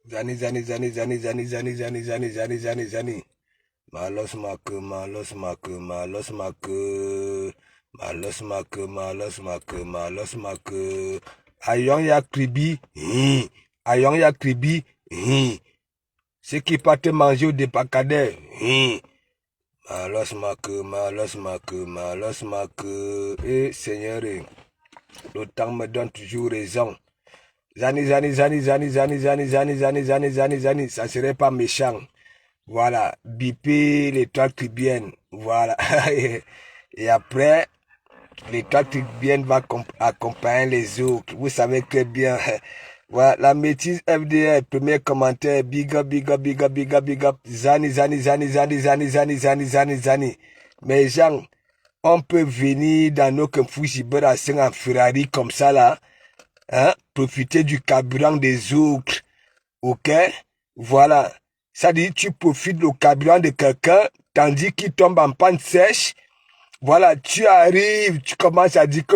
Zani. Malos make. Ayong ya kribi, ayong ya kribi, ce qui pas te manger au dépacadère, malos make. Et Seigneur, le temps me donne toujours raison. Zani, ça serait pas méchant. Voilà, biper l'étoile tribienne. Voilà. Et après, l'étoile tribienne va accompagner les autres. Vous savez très bien. Voilà, la métisse FDR, premier commentaire, big up. Zani. Mais gens, on peut venir dans nos Fujiba en Ferrari comme ça là. Hein, profiter du carburant des autres, ok? Voilà, ça dit tu profites du carburant de quelqu'un, tandis qu'il tombe en panne sèche. Voilà, tu arrives, tu commences à dire que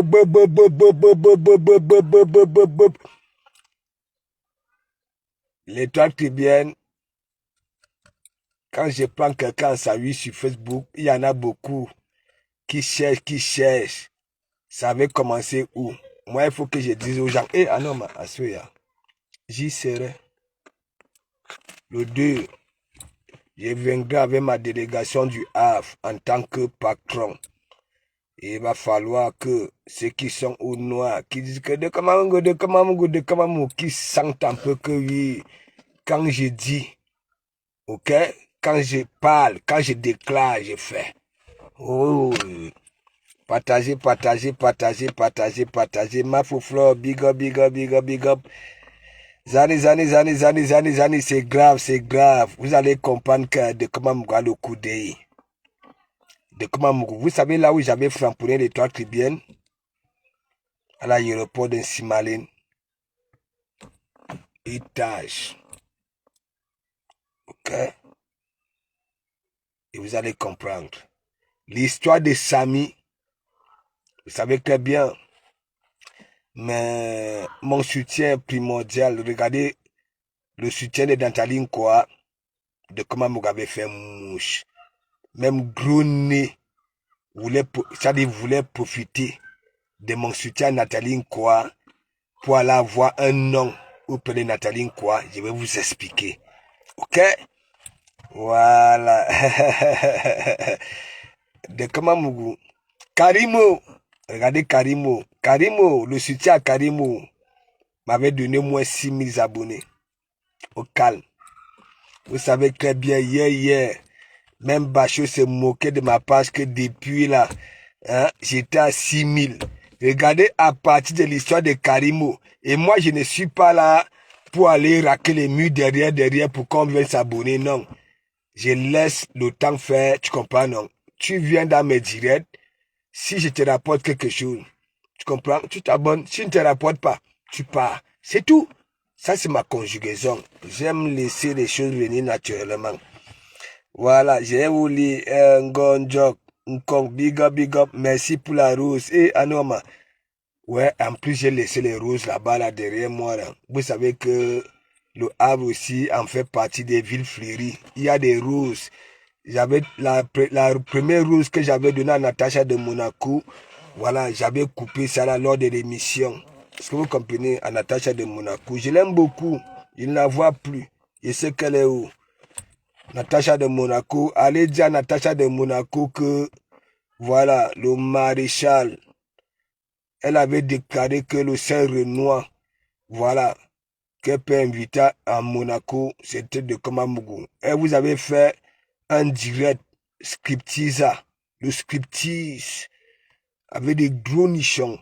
l'étoile tribienne. Quand je prends quelqu'un en salut sur Facebook, il y en a beaucoup qui cherchent. Ça va commencer où? Moi, il faut que je dise aux gens, non, mais j'y serai. Le 2, je viendrai avec ma délégation du Havre en tant que patron. Et il va falloir que ceux qui sont au noir, qui disent que de Kamamungu, qui sentent un peu que oui, quand je dis, ok, quand je parle, quand je déclare, je fais. Oh, partagez. Ma foufleur, big up. Zani, c'est grave. Vous allez comprendre que de comment me le coup d'œil. De comment vous savez là où j'avais framponné l'étoile tribienne, à l'aéroport de Simaline, étage. Ok? Et vous allez comprendre. L'histoire de Samy, vous savez très bien. Mais mon soutien primordial, regardez le soutien de Dantaline quoi, de comment Mugabe fait mouche. Même gros nez, voulait profiter de mon soutien à Nathalie quoi pour aller avoir un nom auprès de Nathalie quoi. Je vais vous expliquer. Ok? Voilà. De comment Mugu. Karimo. Regardez Karimo. Karimo, le soutien à Karimo m'avait donné moins 6000 abonnés. Au calme. Vous savez très bien, hier, même Bachot s'est moqué de ma page que depuis là, hein, j'étais à 6000. Regardez à partir de l'histoire de Karimo. Et moi, je ne suis pas là pour aller raquer les murs derrière pour qu'on vienne s'abonner. Non. Je laisse le temps faire. Tu comprends, non? Tu viens dans mes directs. Si je te rapporte quelque chose, tu comprends? Tu t'abonnes. Si je ne te rapporte pas, tu pars. C'est tout. Ça, c'est ma conjugaison. J'aime laisser les choses venir naturellement. Voilà, j'ai voulu un gonjok, big up. Merci pour la rose. Et Anoma. Ouais, en plus, j'ai laissé les roses là-bas, là, derrière moi. Là. Vous savez que le Havre aussi en fait partie des villes fleuries. Il y a des roses. J'avais la première rose que j'avais donnée à Natacha de Monaco. Voilà, j'avais coupé ça là lors de l'émission. Est-ce que vous comprenez, à Natacha de Monaco? Je l'aime beaucoup. Je ne la vois plus. Je sais qu'elle est où. Natacha de Monaco. Allez dire à Natacha de Monaco que, voilà, le maréchal, elle avait déclaré que le Saint-Renoir, voilà, qu'elle peut inviter à Monaco, c'était de Kamamougou. Et vous avez fait un direct scriptisa, le scriptise, avec des gros nichons,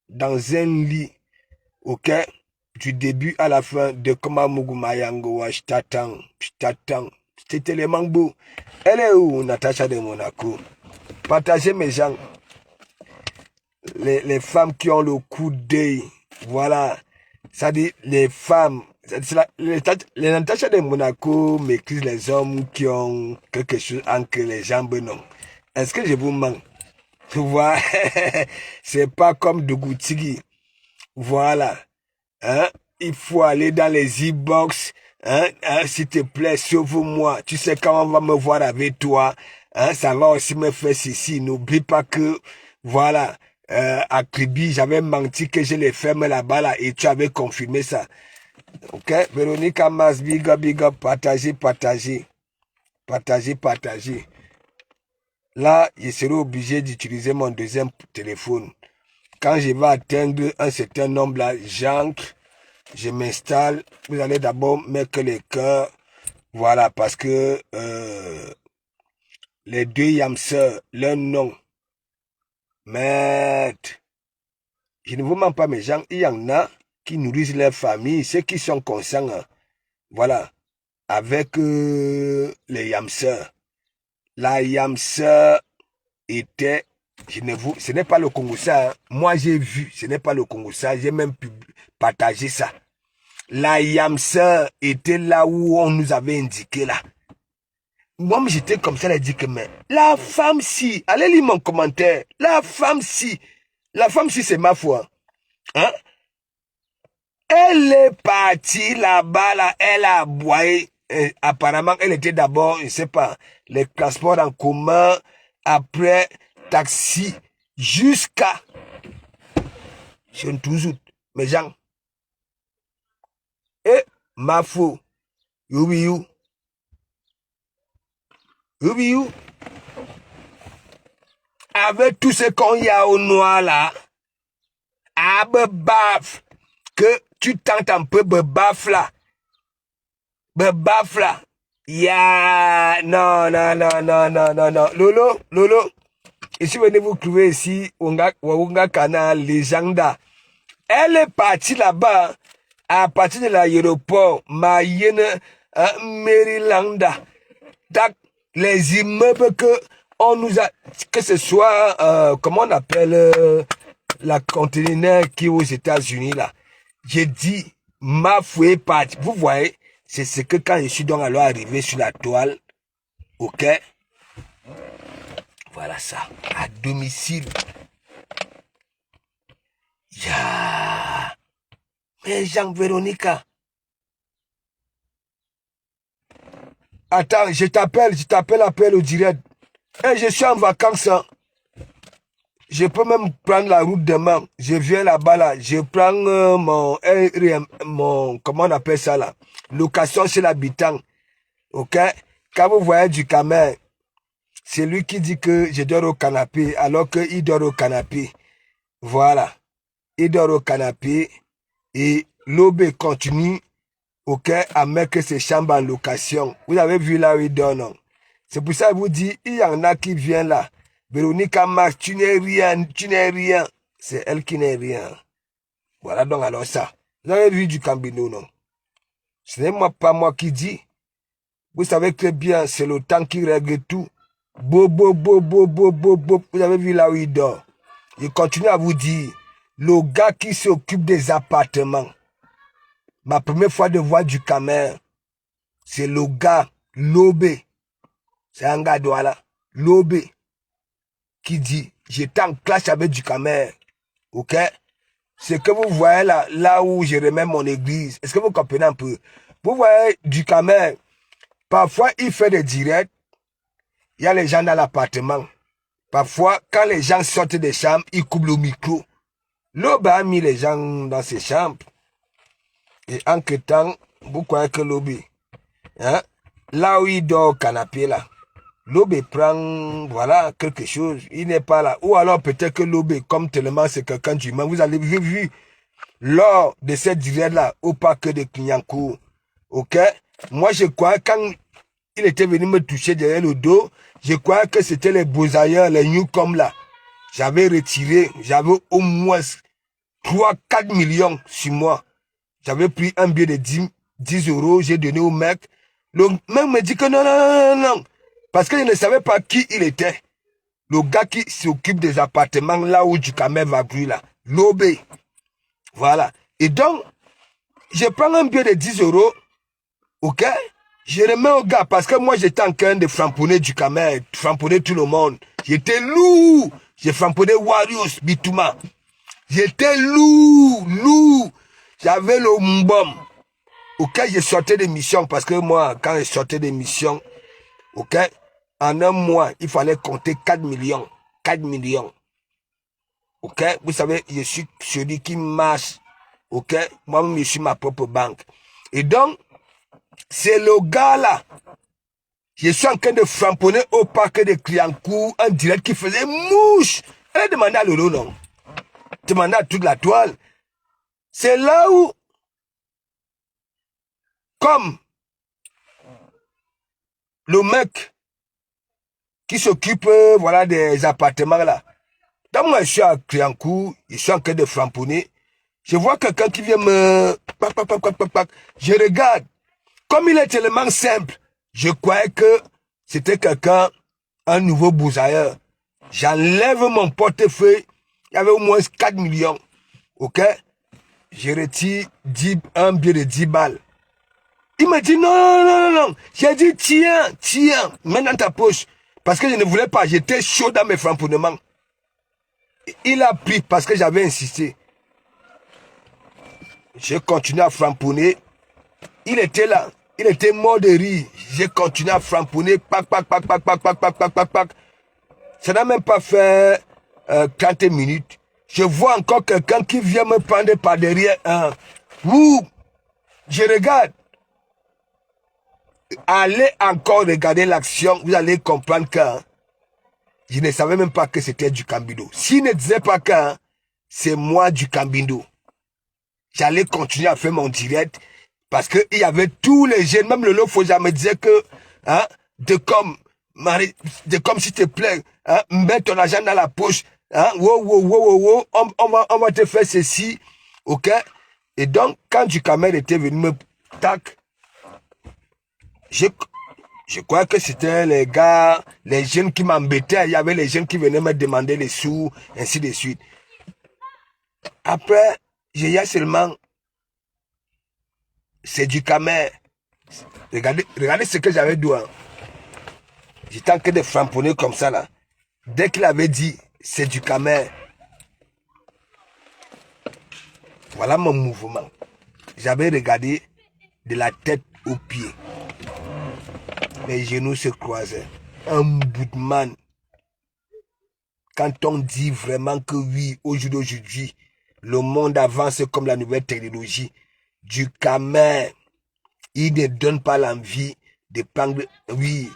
dans un lit, ok, du début à la fin de Kamamougou Mayango, je t'attends. C'était les mangos. Elle est où, Natacha de Monaco? Partagez mes gens. Les femmes qui ont le coup d'œil, voilà, ça dit les femmes, les Natacha de Monaco maîtrisent les hommes qui ont quelque chose entre les jambes, non. Est-ce que je vous mens? Tu vois, c'est pas comme Dougoutigui. Voilà, hein, il faut aller dans les e-box, s'il te plaît, sauve-moi. Tu sais quand on va me voir avec toi, ça va aussi me faire ceci. N'oublie pas que, voilà, à Kribi, j'avais menti que je les ferme là-bas, là, et tu avais confirmé ça. Ok, Véronique Amas, big up, partagez. Là, je serai obligé d'utiliser mon deuxième téléphone. Quand je vais atteindre un certain nombre, là, j'entre, je m'installe. Vous allez d'abord mettre les cœurs. Voilà, parce que les deux Yamseurs, leur nom, mais je ne vous mens pas, mes gens, il y en a qui nourrissent leur famille, ceux qui sont conscients, voilà, avec les Yamseurs. La Yamseur était, ce n'est pas le Congo-ça, moi j'ai vu, ce n'est pas le Congo-ça, j'ai même partagé ça. La Yamseur était là où on nous avait indiqué là. Moi, j'étais comme ça, elle a dit que, mais la femme si, allez lire mon commentaire, la femme si c'est ma foi. Hein? Elle est partie là-bas, là, elle a aboyé. Apparemment, elle était d'abord, je ne sais pas, les transports en commun, après taxi, jusqu'à Chentouzout. Mes gens. Et ma foi, you. Avec tout ce qu'on y a au noir là, à baf, que tu tentes un peu baf là. Ya, non. Lolo. Et si vous venez vous trouver ici, Wawunga Kana, Legenda. Elle est partie là-bas, à partir de l'aéroport, Mayenne, Maryland. Les immeubles que on nous a, que ce soit, comment on appelle, la conteneur qui est aux États-Unis là. J'ai dit, ma fouée partie. Vous voyez, c'est ce que quand je suis donc alors arrivé sur la toile, ok, voilà ça, à domicile. Ya, mais Jean-Véronica. Attends, je t'appelle au direct. Et je suis en vacances. Hein. Je peux même prendre la route demain. Je viens là-bas, là. Je prends mon, comment on appelle ça, là? Location chez l'habitant. Ok? Quand vous voyez du Camer, c'est lui qui dit que je dors au canapé, alors qu'il dort au canapé. Voilà. Il dort au canapé. Et l'aube continue, ok, à mettre ses chambres en location. Vous avez vu là où il dort, non? C'est pour ça que je vous dis, il y en a qui viennent là. Véronique Max, tu n'es rien. C'est elle qui n'est rien. Voilà donc alors ça. Vous avez vu du Cambino, non? Ce n'est pas moi qui dis. Vous savez très bien, c'est le temps qui règle tout. Vous avez vu là où il dort. Je continue à vous dire, le gars qui s'occupe des appartements, ma première fois de voir du Camer, c'est le gars, Lobé. C'est un gars de là, Lobé, qui dit, j'étais en clash avec du Camer. Ok? Ce que vous voyez là où je remets mon église, est-ce que vous comprenez un peu? Vous voyez du Camer, parfois il fait des directs, il y a les gens dans l'appartement. Parfois, quand les gens sortent des chambres, il coupe le micro. L'Obe a mis les gens dans ses chambres. Et en que temps, vous croyez que l'Obe, hein, là où il dort au canapé, là, l'Obe prend, voilà, quelque chose, il n'est pas là. Ou alors peut-être que l'Obe, comme tellement c'est quelqu'un d'humain, vous avez vu, lors de cette direct-là, au parc de Clignancourt, ok? Moi, je crois, quand il était venu me toucher derrière le dos, je crois que c'était les Beaux-Ailleurs, les Newcom là. J'avais retiré, j'avais au moins 3-4 millions sur moi. J'avais pris un billet de 10 euros, j'ai donné au mec. Le mec me dit que non. Parce que je ne savais pas qui il était. Le gars qui s'occupe des appartements là où du Camer va brûler là. L'Obé. Voilà. Et donc, je prends un billet de 10 euros. Ok? Je remets au gars parce que moi j'étais en train de framponner du Camer, framponner tout le monde. J'étais lourd. J'ai framponné Warriors, Bitouma. J'étais lourd. J'avais le mbom. auquel je sortais des missions, parce que moi, quand je sortais des missions, ok, en un mois, il fallait compter 4 millions. 4 millions. Ok, vous savez, je suis celui qui marche. Ok, moi-même, je suis ma propre banque. Et donc, c'est le gars là. Je suis en train de framponner au parc de Cliancourt un direct qui faisait mouche. Elle a demandé à Lolo, non? Demandé à toute la toile. C'est là où, comme le mec qui s'occupe, voilà, des appartements là. Donc moi, je suis à Cliancourt, je suis en train de framponner. Je vois quelqu'un qui vient me... Je regarde. Comme il est tellement simple, je croyais que c'était quelqu'un, un nouveau bousailleur. J'enlève mon portefeuille. Il y avait au moins 4 millions. Ok? Je retire un billet de 10 balles. Il m'a dit non, non, non, non, non. J'ai dit tiens, mets dans ta poche. Parce que je ne voulais pas. J'étais chaud dans mes framponnements. Il a pris parce que j'avais insisté. J'ai continué à framponner. Il était là. Il était mort de rire. J'ai continué à framponner. Pac. Ça n'a même pas fait 30 minutes. Je vois encore quelqu'un qui vient me prendre par derrière. Je regarde. Allez encore regarder l'action. Vous allez comprendre que je ne savais même pas que c'était du Cambindo. S'il ne disait pas que c'est moi du Cambindo, j'allais continuer à faire mon direct. Parce qu'il y avait tous les jeunes, même le Lofoja me disait que, hein, de comme s'il te plaît, hein, mets ton argent dans la poche, hein, on va te faire ceci, ok? Et donc, quand du Ducamel était venu me tac, je crois que c'était les gars, les jeunes qui m'embêtaient, il y avait les jeunes qui venaient me demander les sous, ainsi de suite. Après, j'ai eu seulement... C'est du Ducamel. Regardez ce que j'avais dit. Hein. J'étais en train de framponner comme ça là. Dès qu'il avait dit c'est du Ducamel. Voilà mon mouvement. J'avais regardé de la tête aux pieds. Les genoux se croisaient. Un bout de man. Quand on dit vraiment que oui, aujourd'hui, le monde avance comme la nouvelle technologie. Du Ducamel. Il ne donne pas l'envie de prendre, oui,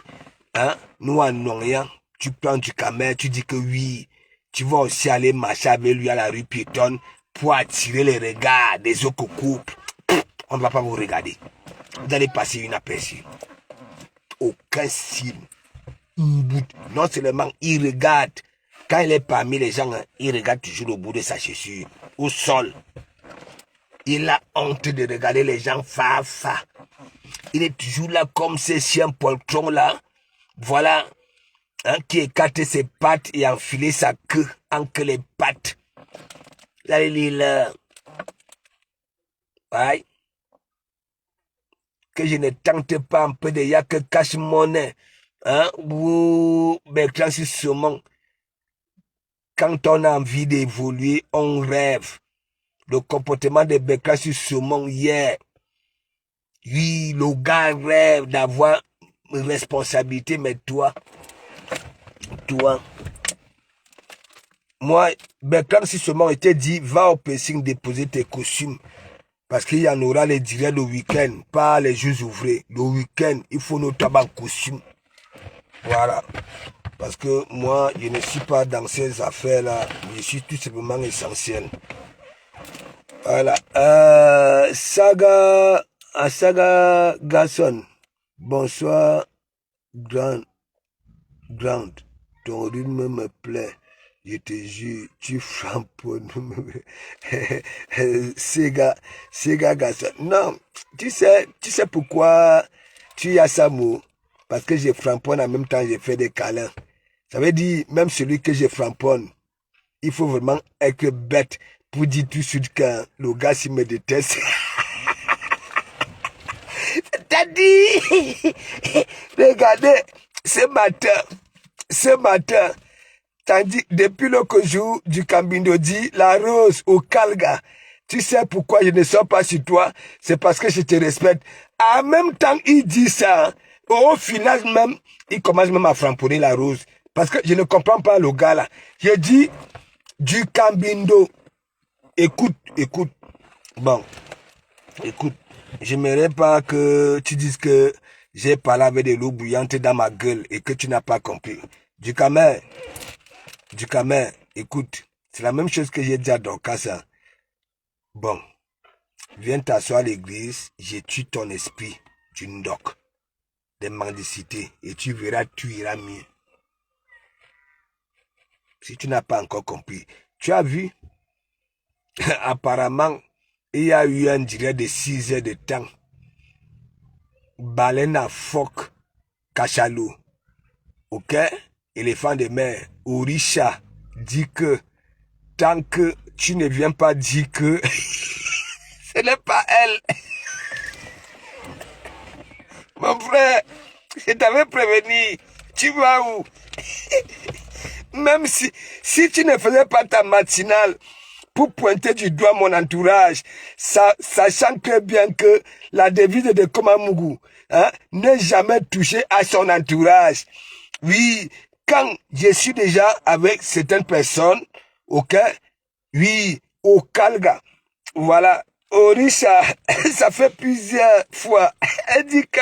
hein, nous en Orient, tu prends du Ducamel, tu dis que oui, tu vas aussi aller marcher avec lui à la rue piétonne pour attirer les regards des autres couples. On ne va pas vous regarder. Vous allez passer une aperçue. Aucun signe. Non seulement il regarde, quand il est parmi les gens, il regarde toujours au bout de sa chaussure, au sol. Il a honte de regarder les gens fa. Il est toujours là comme ces chiens poltrons là. Voilà. Hein, qui écarte ses pattes et enfile sa queue entre les pattes. Là, il est là. Ouais. Que je ne tente pas un peu de y'a que cache-monnaie. Hein, ou Bertrand Sissoumon. Quand on a envie d'évoluer, on rêve. Le comportement de Bertrand Sissoumon hier. Oui, le gars rêve d'avoir une responsabilité, mais toi, moi, Bertrand Sissoumon était dit, va au pressing déposer tes costumes. Parce qu'il y en aura les directs le week-end, pas les jours ouvrés. Le week-end, il faut nos tabacs en costume. Voilà. Parce que moi, je ne suis pas dans ces affaires-là. Je suis tout simplement essentiel. Voilà. Saga Garçon. Bonsoir, Grand. Ton rythme me plaît. Je te jure, tu framponnes. Sega Garçon. Non, tu sais pourquoi tu as ça mot? Parce que je framponne en même temps, je fais des câlins. Ça veut dire, même celui que je framponne, il faut vraiment être bête pour dire tout de suite que le gars, s'il me déteste. T'as dit, regardez, ce matin, tandis depuis le jour du Cambindo dit, la rose au Calga, Tu sais pourquoi je ne sors pas sur toi? C'est parce que je te respecte. En même temps, il dit ça. Au final même, il commence même à framponner la rose. Parce que je ne comprends pas le gars là. Je dis du Cambindo. Écoute. Bon, écoute. J'aimerais pas que tu dises que j'ai parlé avec de l'eau bouillante dans ma gueule et que tu n'as pas compris. Du Camer, écoute. C'est la même chose que j'ai dit à Dorcas. Hein. Bon, viens t'asseoir à l'église, je tue ton esprit du ndoc, des mendicités, et tu verras, tu iras mieux. Si tu n'as pas encore compris, tu as vu, apparemment, il y a eu un direct de 6 heures de temps. Baleine à phoque, cachalot, ok? Éléphant de mer, Orisha dit que tant que tu ne viens pas dire que ce n'est pas elle. Mon frère, je t'avais prévenu. Tu vas où? Même si tu ne faisais pas ta matinale pour pointer du doigt mon entourage, sachant très bien que la devise de Komamougou n'est jamais touchée à son entourage. Oui, quand je suis déjà avec certaines personnes, ok, oui, au Kalga, voilà, Orisha, ça fait plusieurs fois, elle dit que...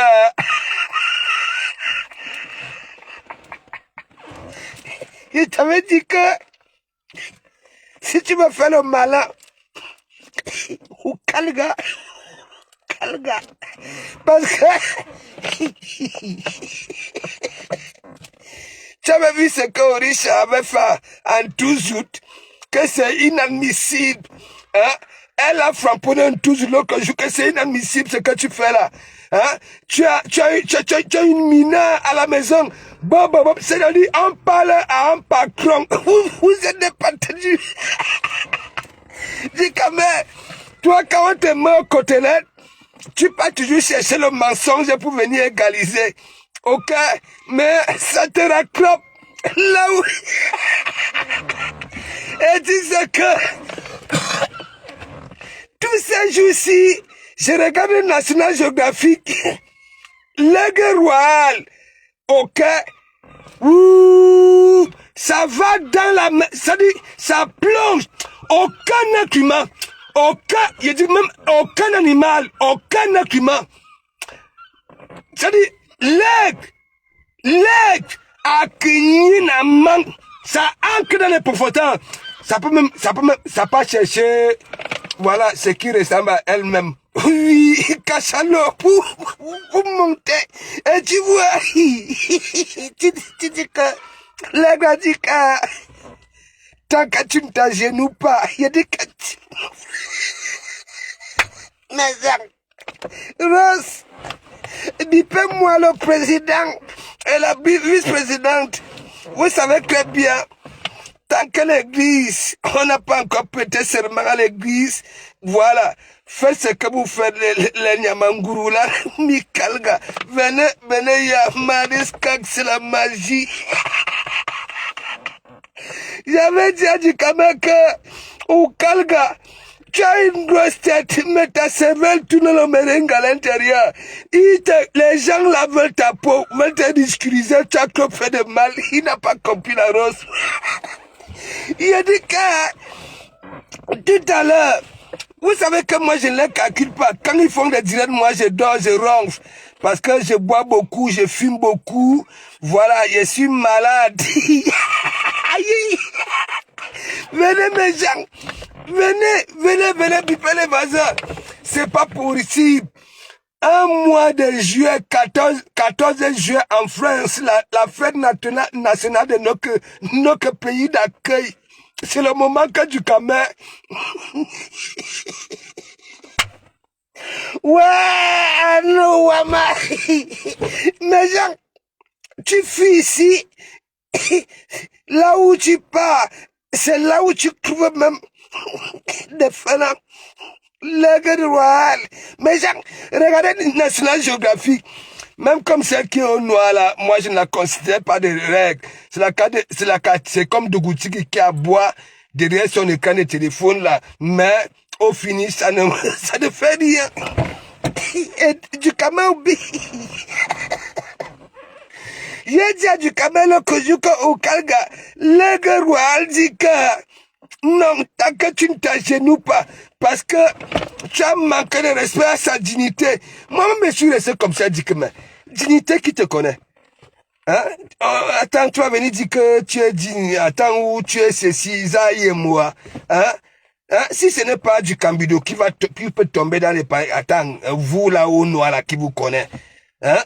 Je t'avais dit que si tu me fais le malin, ou Kalga, parce que tu avais vu ce que Orisha avait fait en 12 août, que c'est inadmissible. Hein? Elle a framponné un 12 août l'autre jour, que c'est inadmissible ce que tu fais là. Hein? Tu as une mineure à la maison. Bon, c'est-à-dire, on parle à un patron. Vous êtes des patrons. Dis quand même, toi, quand on te met au côtelette, tu peux toujours chercher le mensonge pour venir égaliser. Ok? Mais ça te raccrope là où... Et disait que tous ces jours-ci, je regarde le National Geographic, l'aigle royal, ok? Ouh, ça va dans la mer, ça dit, ça plonge. Aucun être humain, je dis même aucun animal, aucun être humain. Ça dit, l'aigle, a crié na man, ça ancre dans les profondeurs. Ça peut chercher, voilà, ce qui ressemble à elle-même. Oui, cachalot, pour monter. Et tu vois, tu dis que, l'aigle a dit que, tant que tu ne t'agenouilles pas, il dit que tu... Mais ça, Rose, dites-moi le président et la vice-présidente, vous savez très bien, tant que l'église, on n'a pas encore prêté serment à l'église, voilà, faites ce que vous faites, les Nyamanguru là, Mikalga, venez, ya Mariskak, c'est la magie. J'avais dit à Dikame que, au Kalga, tu as une grosse tête, mais ta cervelle tourne le merengue à l'intérieur. Les gens là veulent ta peau, veulent te discuriser, tu as trop fait de mal, il n'a pas compris la rose. Il a dit que, tout à l'heure, vous savez que moi je ne les calcule pas. Quand ils font des directs, moi je dors, je ronfle. Parce que je bois beaucoup, je fume beaucoup. Voilà, je suis malade. Venez mes gens. Venez, piper les vaseurs. C'est pas pour ici. Un mois de juillet, 14 juillet en France, la fête nationale de notre pays d'accueil. C'est le moment que du Camer. Ouais, non, Wama. Mais gens, tu fuis ici. Là où tu pars, c'est là où tu trouves même des fans. L'aigle royal. Mais gens, regardez National Geographic. Même comme celle qui est au noir là, moi je ne la considère pas de règle. C'est comme Dougouti qui aboie derrière son écran de téléphone là. Mais Au fini, ça ne fait rien. Et du camel, j'ai dit à du camel que je au Kalga, le roi dit que non, tant que tu ne t'agenouilles pas, parce que tu as manqué de respect à sa dignité. Moi-même, je suis resté comme ça, dit que mais dignité qui te connaît. Hein? Oh, attends, tu vas venir dire que tu es digne, attends, où tu es ceci, ça y est moi. Hein? Hein? Si ce n'est pas du Cambido qui peut tomber dans les pailles, attends, vous là au noir là qui vous connaît. Hein?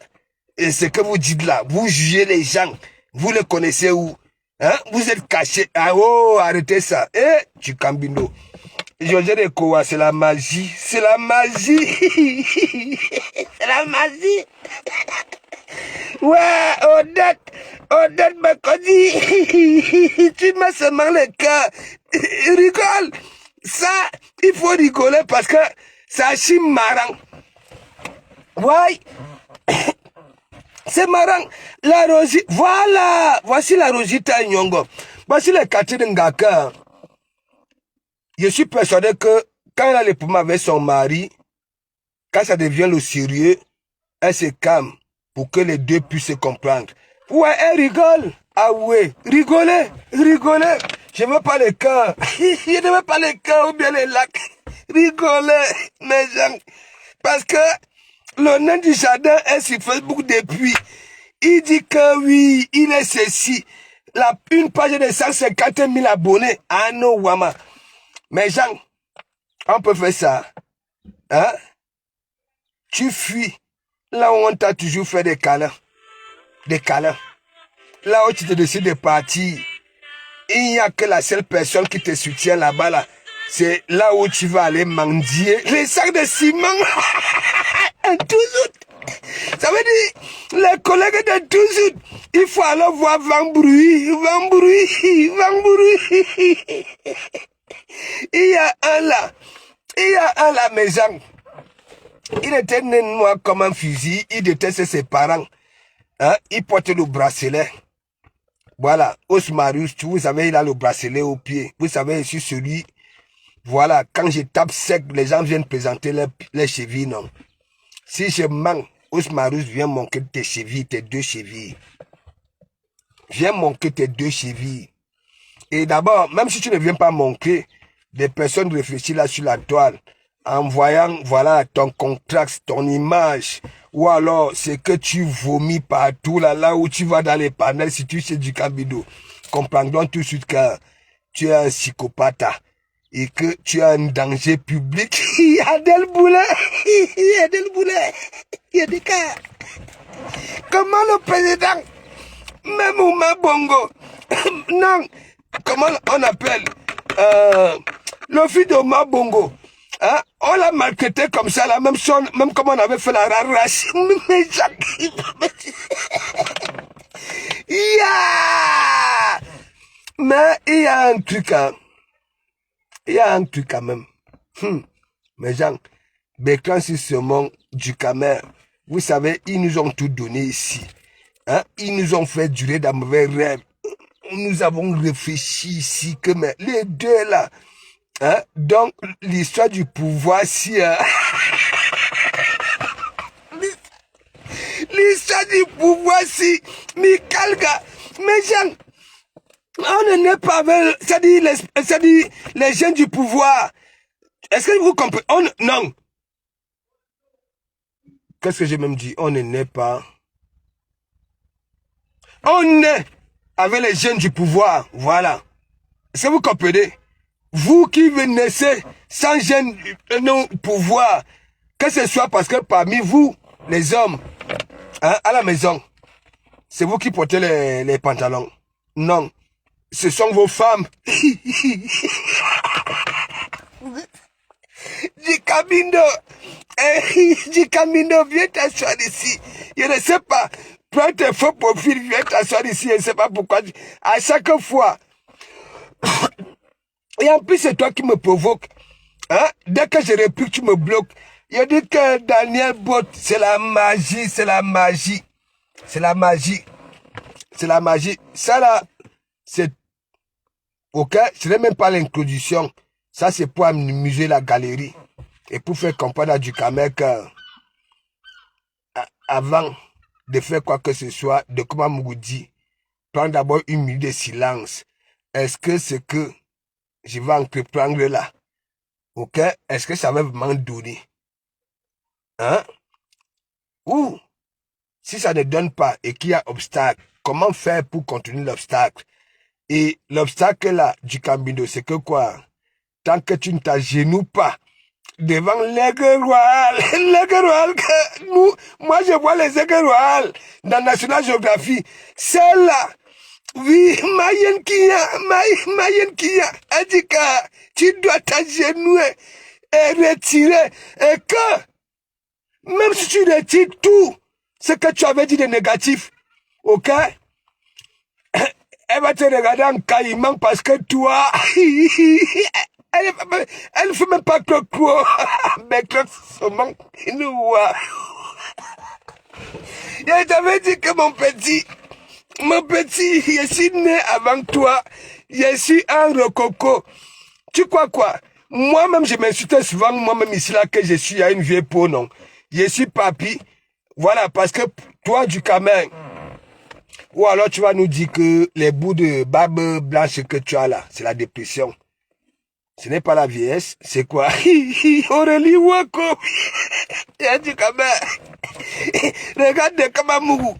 Et ce que vous dites là, vous jugez les gens, vous les connaissez où? Hein? Vous êtes cachés. Ah oh, arrêtez ça. Eh, du Cambido. José de Kowa, c'est la magie. C'est la magie. C'est la magie. Ouais, Odette Makodi, tu m'as seulement le cœur. Rigole. Ça, il faut rigoler parce que ça chime marrant. Ouais. C'est marrant. La Rosita, voilà. Voici la Rosita Nyongo. Voici le quartier de Ngaka. Je suis persuadé que quand elle a les problèmes avec son mari, quand ça devient le sérieux, elle se calme pour que les deux puissent se comprendre. Ouais, elle rigole. Ah ouais, rigolez. Je veux pas les cœurs. Je ne veux pas les cœurs ou bien les lacs. Rigolez, mes gens. Parce que le nom du jardin est sur Facebook depuis. Il dit que oui, il est ceci. Une page de 150 000 abonnés. Ah non, Wama. Mes gens, on peut faire ça. Hein? Tu fuis. Là où on t'a toujours fait des câlins. Des câlins. Là où tu te décides de partir, il n'y a que la seule personne qui te soutient là-bas, là. C'est là où tu vas aller mendier les sacs de ciment. En Touzout. Ça veut dire, les collègues de Touzout, il faut alors voir Van Bruy. Il y a un là, mes gens. Il était né noir comme un fusil, il déteste ses parents. Hein? Il porte le bracelet. Voilà, Osmarius, vous savez, il a le bracelet au pied. Vous savez, je suis celui. Voilà, quand je tape sec, les gens viennent présenter les chevilles, non. Si je manque, Osmarius vient manquer tes chevilles, tes deux chevilles. Viens manquer tes deux chevilles. Et d'abord, même si tu ne viens pas manquer, des personnes réfléchissent là sur la toile, en voyant, voilà, ton contraste, ton image, ou alors c'est que tu vomis partout, là où tu vas dans les panels, si tu sais du Cambido. Comprendrons tout de suite que tu es un psychopathe et que tu es un danger public. Il y a des boulets, il y a des cas. Comment le président, même Ouma Bongo, non, comment on appelle le fils de Ouma Bongo, hein? On l'a maltraité comme ça, la même chose, même comme on avait fait la race. Mais il y a un truc, hein. Il y a un truc quand même. Mes gens, Bertrand Simon du Camer, vous savez, ils nous ont tout donné ici. Hein? Ils nous ont fait durer dans mauvais rêves. Nous avons réfléchi ici que mais les deux là, hein? Donc l'histoire du pouvoir si l'histoire du pouvoir si Mikalga, mes gens, on n'est pas avec, ça dit les gens du pouvoir. Est-ce que vous comprenez? Non. Qu'est-ce que j'ai même dit? On ne naît pas. On est avec les jeunes du pouvoir. Voilà. Est-ce que vous comprenez? Vous qui naissez sans jeunes non pouvoir, que ce soit parce que parmi vous, les hommes, hein, à la maison, c'est vous qui portez les pantalons. Non. Ce sont vos femmes. Du Camino, viens t'asseoir ici. Je ne sais pas. Prends tes faux profils, viens t'asseoir ici. Je ne sais pas pourquoi. À chaque fois. Et en plus, c'est toi qui me provoque. Hein? Dès que je réplique, tu me bloques. Je dis que Daniel Bot, c'est la magie, c'est la magie. C'est la magie. C'est la magie. Ça là, c'est... Ok? Ce n'est même pas l'introduction. Ça, c'est pour amuser la galerie. Et pour faire comprendre à Dukamer que avant de faire quoi que ce soit, de comment Mougou dit, prends d'abord une minute de silence. Est-ce que ce que je vais entreprendre là, ok, est-ce que ça va vraiment donner? Hein? Ou, si ça ne donne pas et qu'il y a obstacle, comment faire pour continuer l'obstacle? Et l'obstacle là, du Cambindo, c'est que quoi? Tant que tu ne t'agenouilles pas devant l'aigle royal, l'aigle royal que nous, moi je vois les aigles royales dans National Geography, celle-là, oui, Mayen Kia, elle dit que tu dois t'agenouiller et retirer, et que, même si tu retires tout ce que tu avais dit de négatif, ok, elle va te regarder en caïman parce que toi, elle ne fait même pas croco, mais croque seulement, il nous voit. Je t'avais dit que mon petit, je suis né avant toi, je suis un rococo. Tu crois quoi? Moi-même, je m'insultais souvent, moi-même ici là, que je suis à une vieille peau, non. Je suis papy, voilà, parce que toi, du Cameroun, ou alors tu vas nous dire que les bouts de barbe blanche que tu as là, c'est la dépression. Ce n'est pas la vieillesse, c'est quoi? Aurélie Wako. Il dit quand même, regarde de Kamamougou,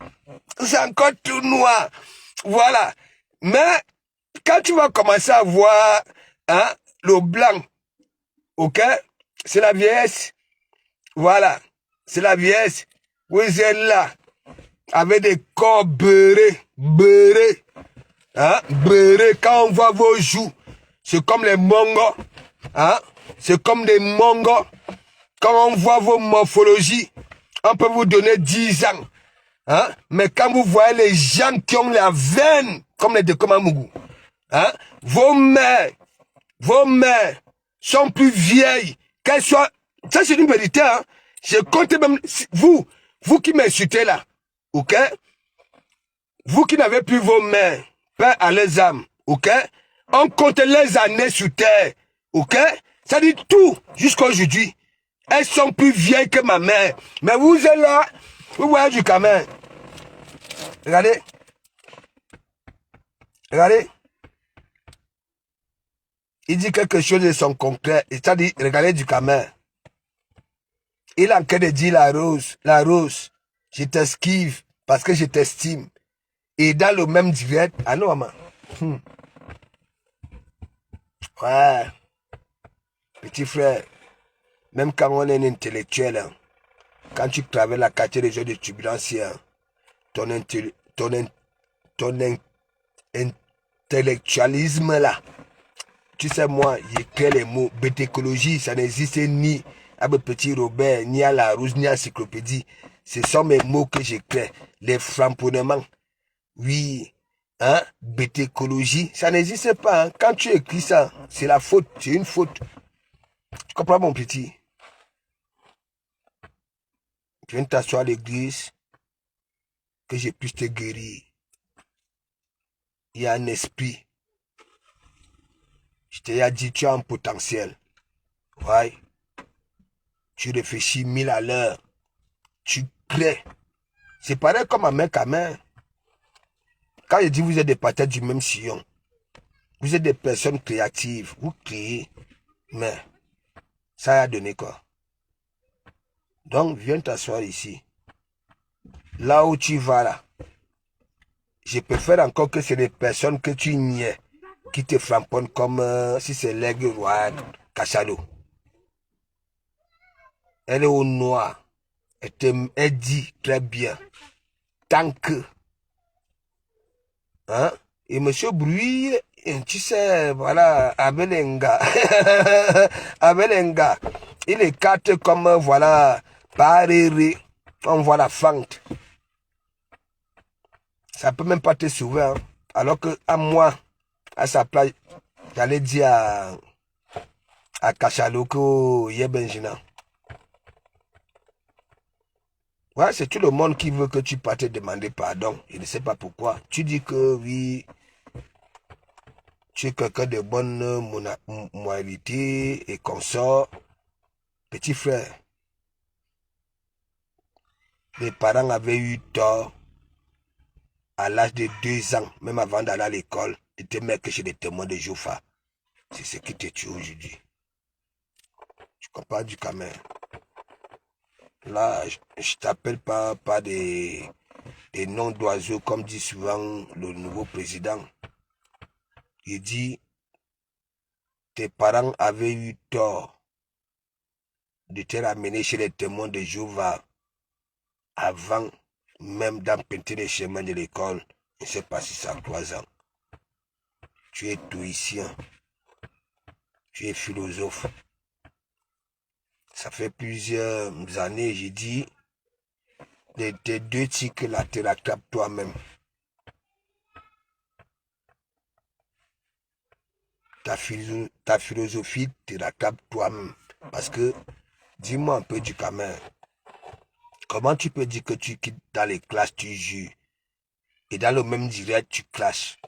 c'est encore tout noir. Voilà. Mais quand tu vas commencer à voir hein, le blanc, ok, c'est la vieillesse. Voilà, c'est la vieillesse. Vous êtes là, avec des corps beurrés, hein, beurrés. Quand on voit vos joues, c'est comme les mongos, hein, c'est comme des mongos. Quand on voit vos morphologies, on peut vous donner 10 ans. Hein? Mais quand vous voyez les gens qui ont la veine, comme les de Komamougou, hein? Vos mains sont plus vieilles, qu'elles soient... Ça, c'est une vérité, hein? Je compte même... Vous qui m'insultez là, ok? Vous qui n'avez plus vos mains, paix à les âmes, ok? On compte les années sur terre, ok? Ça dit tout, jusqu'à aujourd'hui. Elles sont plus vieilles que ma mère. Mais vous êtes là, vous voyez du Cameroun. Regardez. Regardez. Il dit quelque chose de son concret. C'est-à-dire, regardez du Cameroun. Il a en train de dire la rose, je t'esquive parce que je t'estime. Et dans le même direct, ah non, maman. Ouais. Petit frère, même quand on est un intellectuel, hein, quand tu traverses la quartier des jeux de turbulence, hein, ton intellectualisme là, tu sais moi, j'écris les mots, bétécologie, ça n'existe ni à Petit Robert, ni à la Rouge, ni à Encyclopédie. Ce sont mes mots que j'écris, les framponnements. Oui, hein, bétécologie, ça n'existe pas. Hein. Quand tu écris ça, c'est la faute, c'est une faute. Tu comprends mon petit? Tu viens t'asseoir à l'église, que je puisse te guérir. Il y a un esprit. Je t'ai dit, tu as un potentiel. Ouais. Tu réfléchis 1000 à l'heure. Tu crées. C'est pareil comme un mec à main. Quand je dis vous êtes des patates du même sillon, vous êtes des personnes créatives. Vous créez. Mais ça a donné quoi? Donc, viens t'asseoir ici. Là où tu vas là. Je préfère encore que c'est des personnes que tu niais qui te frapponnent comme si c'est l'aigle roi Cachalo. Elle est au noir. Elle dit très bien. Tant que. Hein? Et monsieur Bruy, tu sais, voilà, Abelenga. Abelenga. Il écarte comme, voilà, paréré. On voit la fente. Ça peut même pas te sauver. Hein? Alors que à moi, à sa place, j'allais dire à Kachaloko Yebenjina. Ouais, c'est tout le monde qui veut que tu partes te demander pardon. Je ne sais pas pourquoi. Tu dis que oui, Tu es quelqu'un de bonne moralité et consort. Petit frère, mes parents avaient eu tort à l'âge de 2 ans, même avant d'aller à l'école, de te mettre chez les témoins de Jofa. C'est ce qui te tue aujourd'hui. Tu comprends du Cameroun? Là, je ne t'appelle pas des noms d'oiseaux, comme dit souvent le nouveau président. Il dit, tes parents avaient eu tort de te ramener chez les témoins de Jéhovah avant même d'emprunter les chemins de l'école. Je ne sais pas si ça a 3 ans. Tu es stoïcien. Tu es philosophe. Ça fait plusieurs années, j'ai dit, tes 2 tics là, te rattrapes toi-même. Ta philosophie te rattrape toi-même. Parce que, dis-moi un peu du Cameroun. Comment tu peux dire que tu quittes dans les classes, tu joues, et dans le même direct, tu clashes?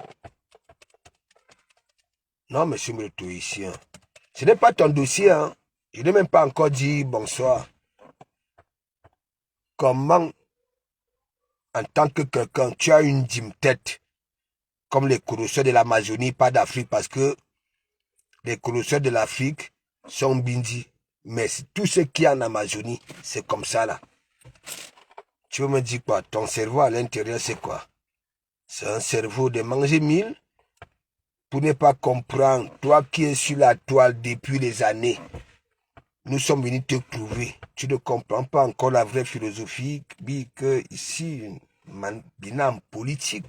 Non, monsieur le stoïcien. Ce n'est pas ton dossier, hein. Je n'ai même pas encore dit bonsoir. Comment, en tant que quelqu'un, tu as une dîme-tête, comme les colosseurs de l'Amazonie, pas d'Afrique, parce que les colosseurs de l'Afrique sont bindi. Mais tout ce qui est en Amazonie, c'est comme ça, là. Tu veux me dire quoi? Ton cerveau à l'intérieur, c'est quoi? C'est un cerveau de manger 1000 pour ne pas comprendre. Toi qui es sur la toile depuis des années, nous sommes venus te trouver. Tu ne comprends pas encore la vraie philosophie, que ici, en politique.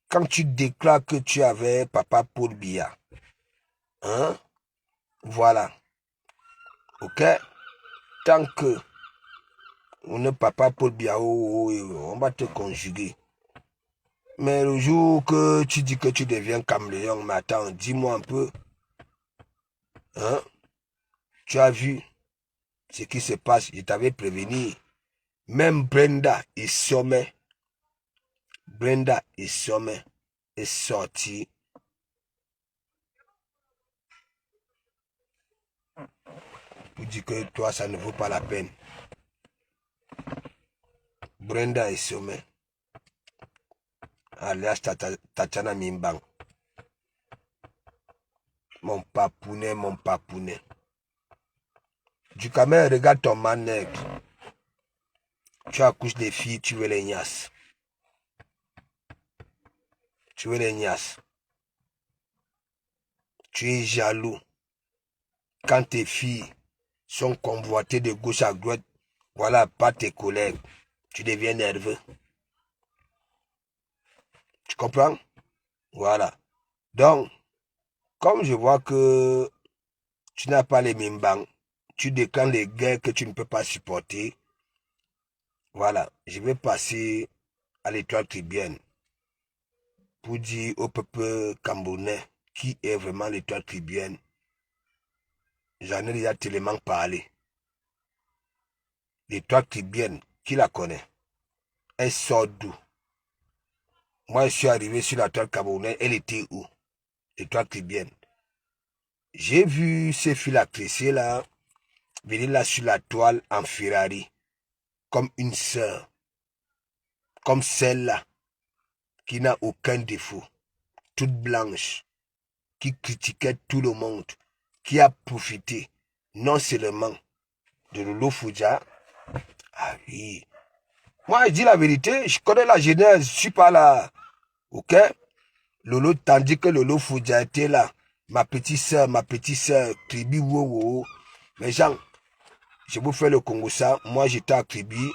Quand tu déclares que tu avais papa Paul Biya, hein? Voilà. Ok? Tant que on ne papa Paul Biya, on va te conjuguer. Mais le jour que tu dis que tu deviens caméléon, mais attends, dis-moi un peu. Hein? Tu as vu ce qui se passe, je t'avais prévenu. Même Brenda est sommet. Brenda est sommet. Est sortie. Pour dire que toi, ça ne vaut pas la peine. Brenda est sommet. Alias Tatiana Mimbang. Mon papounet, mon papounet. Du Cameroun, regarde ton manègre. Tu accouches des filles, tu veux les niasses. Tu veux les niasses. Tu es jaloux. Quand tes filles sont convoitées de gauche à droite, voilà, pas tes collègues. Tu deviens nerveux. Tu comprends? Voilà. Donc, comme je vois que tu n'as pas les mimbang, tu déclenches les guerres que tu ne peux pas supporter. Voilà, je vais passer à l'étoile tribienne pour dire au peuple camerounais qui est vraiment l'étoile tribienne. J'en ai déjà tellement parlé. L'étoile tribienne, qui la connaît? Elle sort d'où? Moi, je suis arrivé sur la toile camerounaise, elle était où? L'étoile tribienne. J'ai vu ces fils à tresser là, venir là sur la toile en Ferrari, comme une sœur, comme celle-là, qui n'a aucun défaut, toute blanche, qui critiquait tout le monde, qui a profité non seulement de Lolo Foudia. Ah oui. Moi, je dis la vérité, je connais la genèse, je suis pas là. Ok? Lolo, tandis que Lolo Foudia était là, ma petite soeur, Kribi, wow. Les gens, je vous fais le Congo ça. Moi, j'étais à Kribi.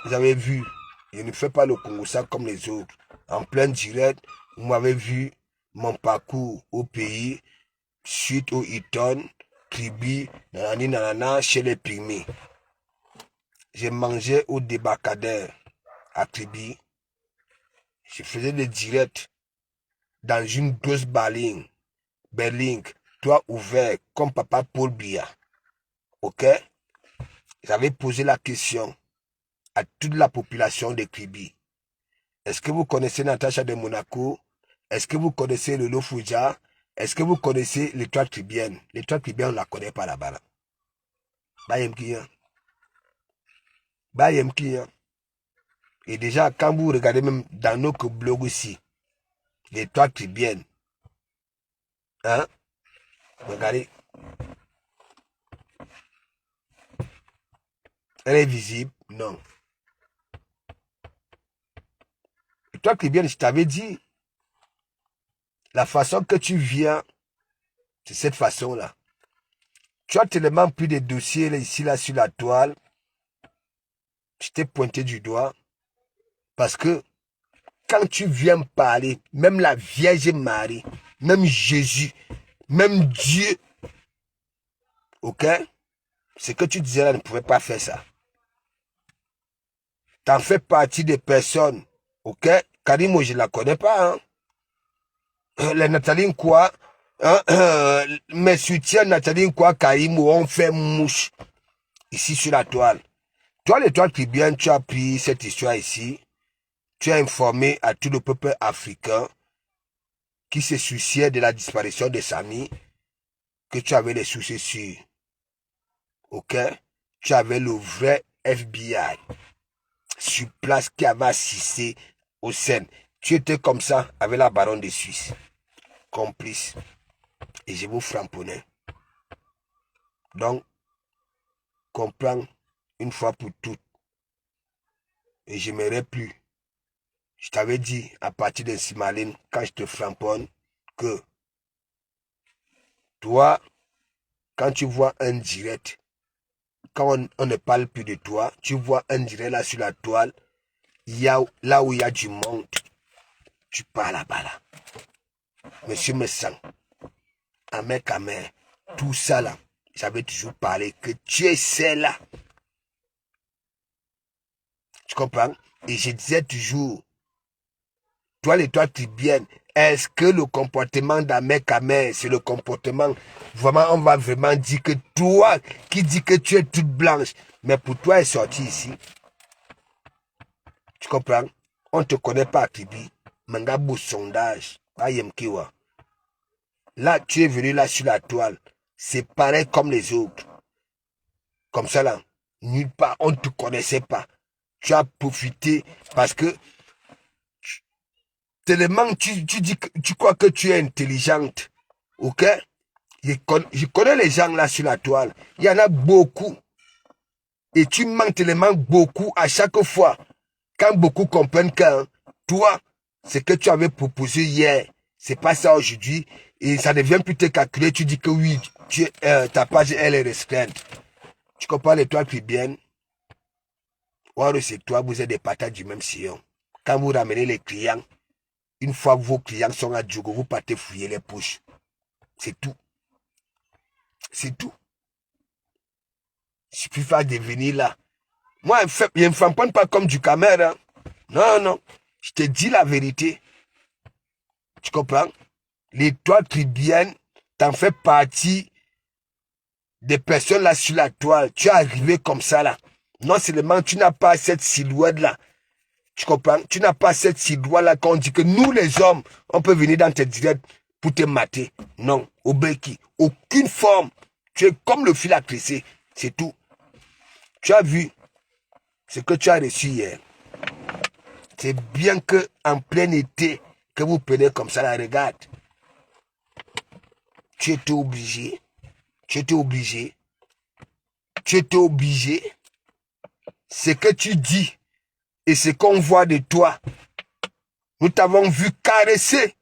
Vous avez vu, je ne fais pas le Congo ça comme les autres. En plein direct, vous m'avez vu mon parcours au pays, suite au Eton, Kribi, nanana, chez les Pygmées. J'ai mangé au débarcadère à Kribi. Je faisais des directs dans une grosse berline, toit ouvert, comme papa Paul Biya. Ok? J'avais posé la question à toute la population de Kribi. Est-ce que vous connaissez Natacha de Monaco? Est-ce que vous connaissez le Lofouja? Est-ce que vous connaissez l'étoile tribienne? L'étoile tribienne, on ne la connaît pas là-bas. Là. Et déjà, quand vous regardez même dans nos blogs aussi, l'étoile tribienne, hein? Regardez. Elle est visible? Non. L'étoile tribienne, je t'avais dit, la façon que tu viens, c'est cette façon-là. Tu as tellement pris des dossiers là, ici, là, sur la toile. Je t'ai pointé du doigt. Parce que quand tu viens parler, même la Vierge Marie, même Jésus, même Dieu, ok? Ce que tu disais là ne pouvait pas faire ça. Tu en fais partie des personnes, ok? Karimo, je ne la connais pas. Hein? La Nathalie Nkwa, mes soutiens Nathalie Nkwa, Karimo, ont fait mouche ici sur la toile. Toi, l'étoile tribienne, tu as pris cette histoire ici. Tu as informé à tout le peuple africain qui se souciait de la disparition de Samy que tu avais les soucis sur. Ok? Tu avais le vrai FBI sur place qui avait assisté aux scènes. Tu étais comme ça avec la baronne de Suisse. Complice. Et je vous frapponnais. Donc, comprends une fois pour toutes. Et je n'aimerais plus. Je t'avais dit à partir de Simaline, quand je te framponne, que toi, quand tu vois un direct, quand on ne parle plus de toi, tu vois un direct là sur la toile, là où il y a du monde, tu parles là-bas là. Monsieur me sent, Amek, tout ça là, j'avais toujours parlé que tu es celle-là. Tu comprends? Et je disais toujours, toi l'étoile tribienne, est-ce que le comportement d'Amek, c'est le comportement, vraiment, on va vraiment dire que toi, qui dis que tu es toute blanche, mais pour toi, elle est sortie ici. Tu comprends? On ne te connaît pas à Tibi. Mangabo sondage. Là, tu es venu là sur la toile. C'est pareil comme les autres. Comme ça là. Nulle part, on ne te connaissait pas. Tu as profité parce que tellement tu dis que tu crois que tu es intelligente. Ok? Je connais les gens là sur la toile. Il y en a beaucoup. Et tu mens tellement beaucoup à chaque fois. Quand beaucoup comprennent que toi, ce que tu avais proposé hier, c'est pas ça aujourd'hui, et ça ne vient plus te calculer, tu dis que oui, ta page, elle est restreinte. Tu comprends l'étoile tribienne? Or, c'est toi, vous êtes des patates du même sillon. Quand vous ramenez les clients, une fois que vos clients sont à Djogo, vous partez fouiller les poches. C'est tout. C'est tout. Je peux pas devenir là. Moi, je ne me fais pas comme du caméra. Non, non. Je te dis la vérité. Tu comprends? L'étoile tribienne, t'en fais partie des personnes là sur la toile. Tu es arrivé comme ça là. Non seulement tu n'as pas cette silhouette là. Tu comprends? Tu n'as pas cette silhouette là quand on dit que nous les hommes, on peut venir dans tes directs pour te mater. Non, au béki. Aucune forme. Tu es comme le fil à tresser. C'est tout. Tu as vu ce que tu as reçu hier. C'est bien que en plein été, que vous prenez comme ça la regarde. Tu étais obligé. Tu étais obligé. Tu étais obligé. Ce que tu dis et ce qu'on voit de toi, nous t'avons vu caresser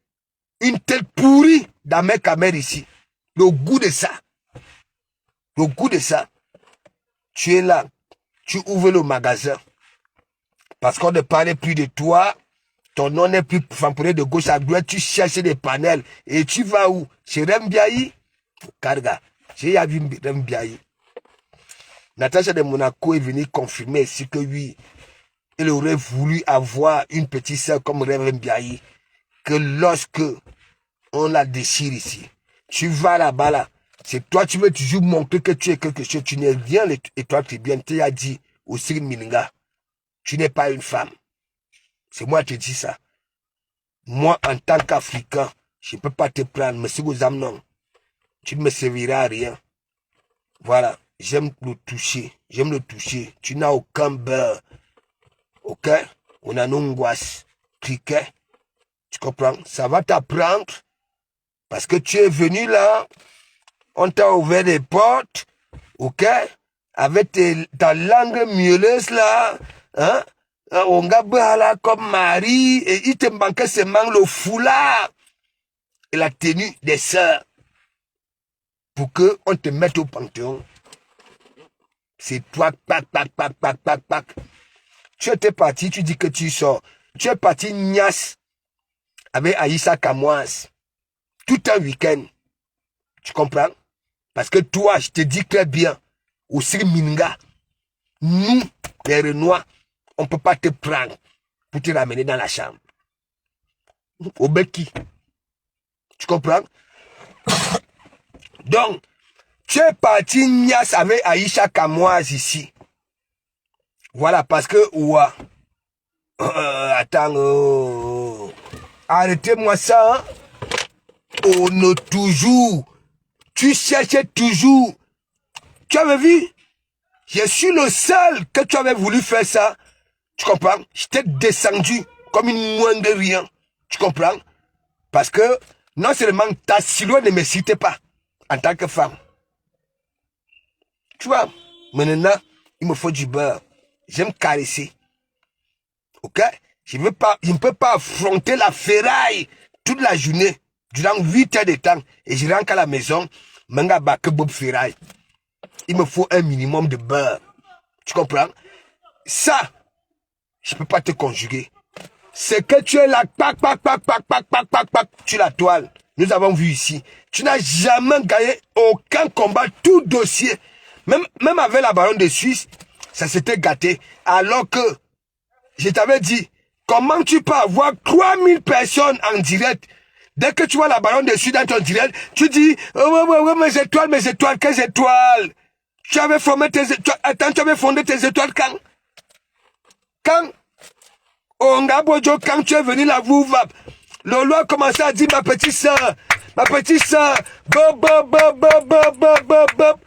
une telle pourrie d'Amek ici. Le goût de ça. Le goût de ça. Tu es là. Tu ouvres le magasin. Parce qu'on ne parlait plus de toi. Ton nom n'est plus famponné de gauche à droite. Tu cherches des panels. Et tu vas où? Chez Rembiaï? Karga. J'ai vu Rembiaï. Natacha de Monaco est venue confirmer ici que oui, elle aurait voulu avoir une petite sœur comme Rembiaï. Que lorsque on la déchire ici, tu vas là-bas là. C'est toi, tu veux toujours montrer que tu es quelque chose. Tu n'es rien et toi tu es bien. Tu as dit au Sri Mininga. Tu n'es pas une femme. C'est moi qui te dis ça. Moi, en tant qu'Africain, je ne peux pas te prendre. Monsieur Gozam, non. Tu ne me serviras à rien. Voilà. J'aime le toucher. J'aime le toucher. Tu n'as aucun beurre. Ok? On a nos angoisses. Criquet. Tu comprends? Ça va t'apprendre. Parce que tu es venu là. On t'a ouvert des portes. Ok? Avec ta langue mielleuse là. Hein? On gaba là comme Marie. Et il te manquait seulement le foulard. Et la tenue des sœurs. Pour qu'on te mette au panthéon. C'est toi, pac. Tu étais parti, tu dis que tu sors. Tu es parti niasse avec Aïssa Kamoise. Tout un week-end. Tu comprends? Parce que toi, je te dis très bien, au Sri Minga, nous, les Renois, on ne peut pas te prendre pour te ramener dans la chambre. Au Beki. Tu comprends? Donc, tu es parti niasse avec Aïcha Kamoise ici. Voilà, parce que, ouah. Attends, arrêtez-moi ça, hein. On a toujours. Tu cherchais toujours. Tu avais vu? Je suis le seul que tu avais voulu faire ça. Tu comprends? Je t'ai descendu comme une moine de rien. Tu comprends? Parce que, non seulement ta silhouette ne me citait pas en tant que femme. Tu vois? Maintenant, il me faut du beurre. J'aime caresser. Ok? Je ne peux pas affronter la ferraille toute la journée, durant 8 heures de temps. Et je rentre à la maison, manga que bob ferraille. Il me faut un minimum de beurre. Tu comprends? Ça, je ne peux pas te conjuguer. C'est que tu es là, pac, tu la toile. Nous avons vu ici. Tu n'as jamais gagné aucun combat, tout dossier. Même avec la baronne de Suisse, ça s'était gâté. Alors que, je t'avais dit, comment tu peux avoir 3000 personnes en direct? Dès que tu vois la baronne de Suisse dans ton direct, tu dis, oh, mes étoiles, quelles étoiles? Tu avais formé tes étoiles. Attends, tu avais fondé tes étoiles quand? Quand? Quand tu es venu là, Lolo a commencé à dire, ma petite soeur, bob.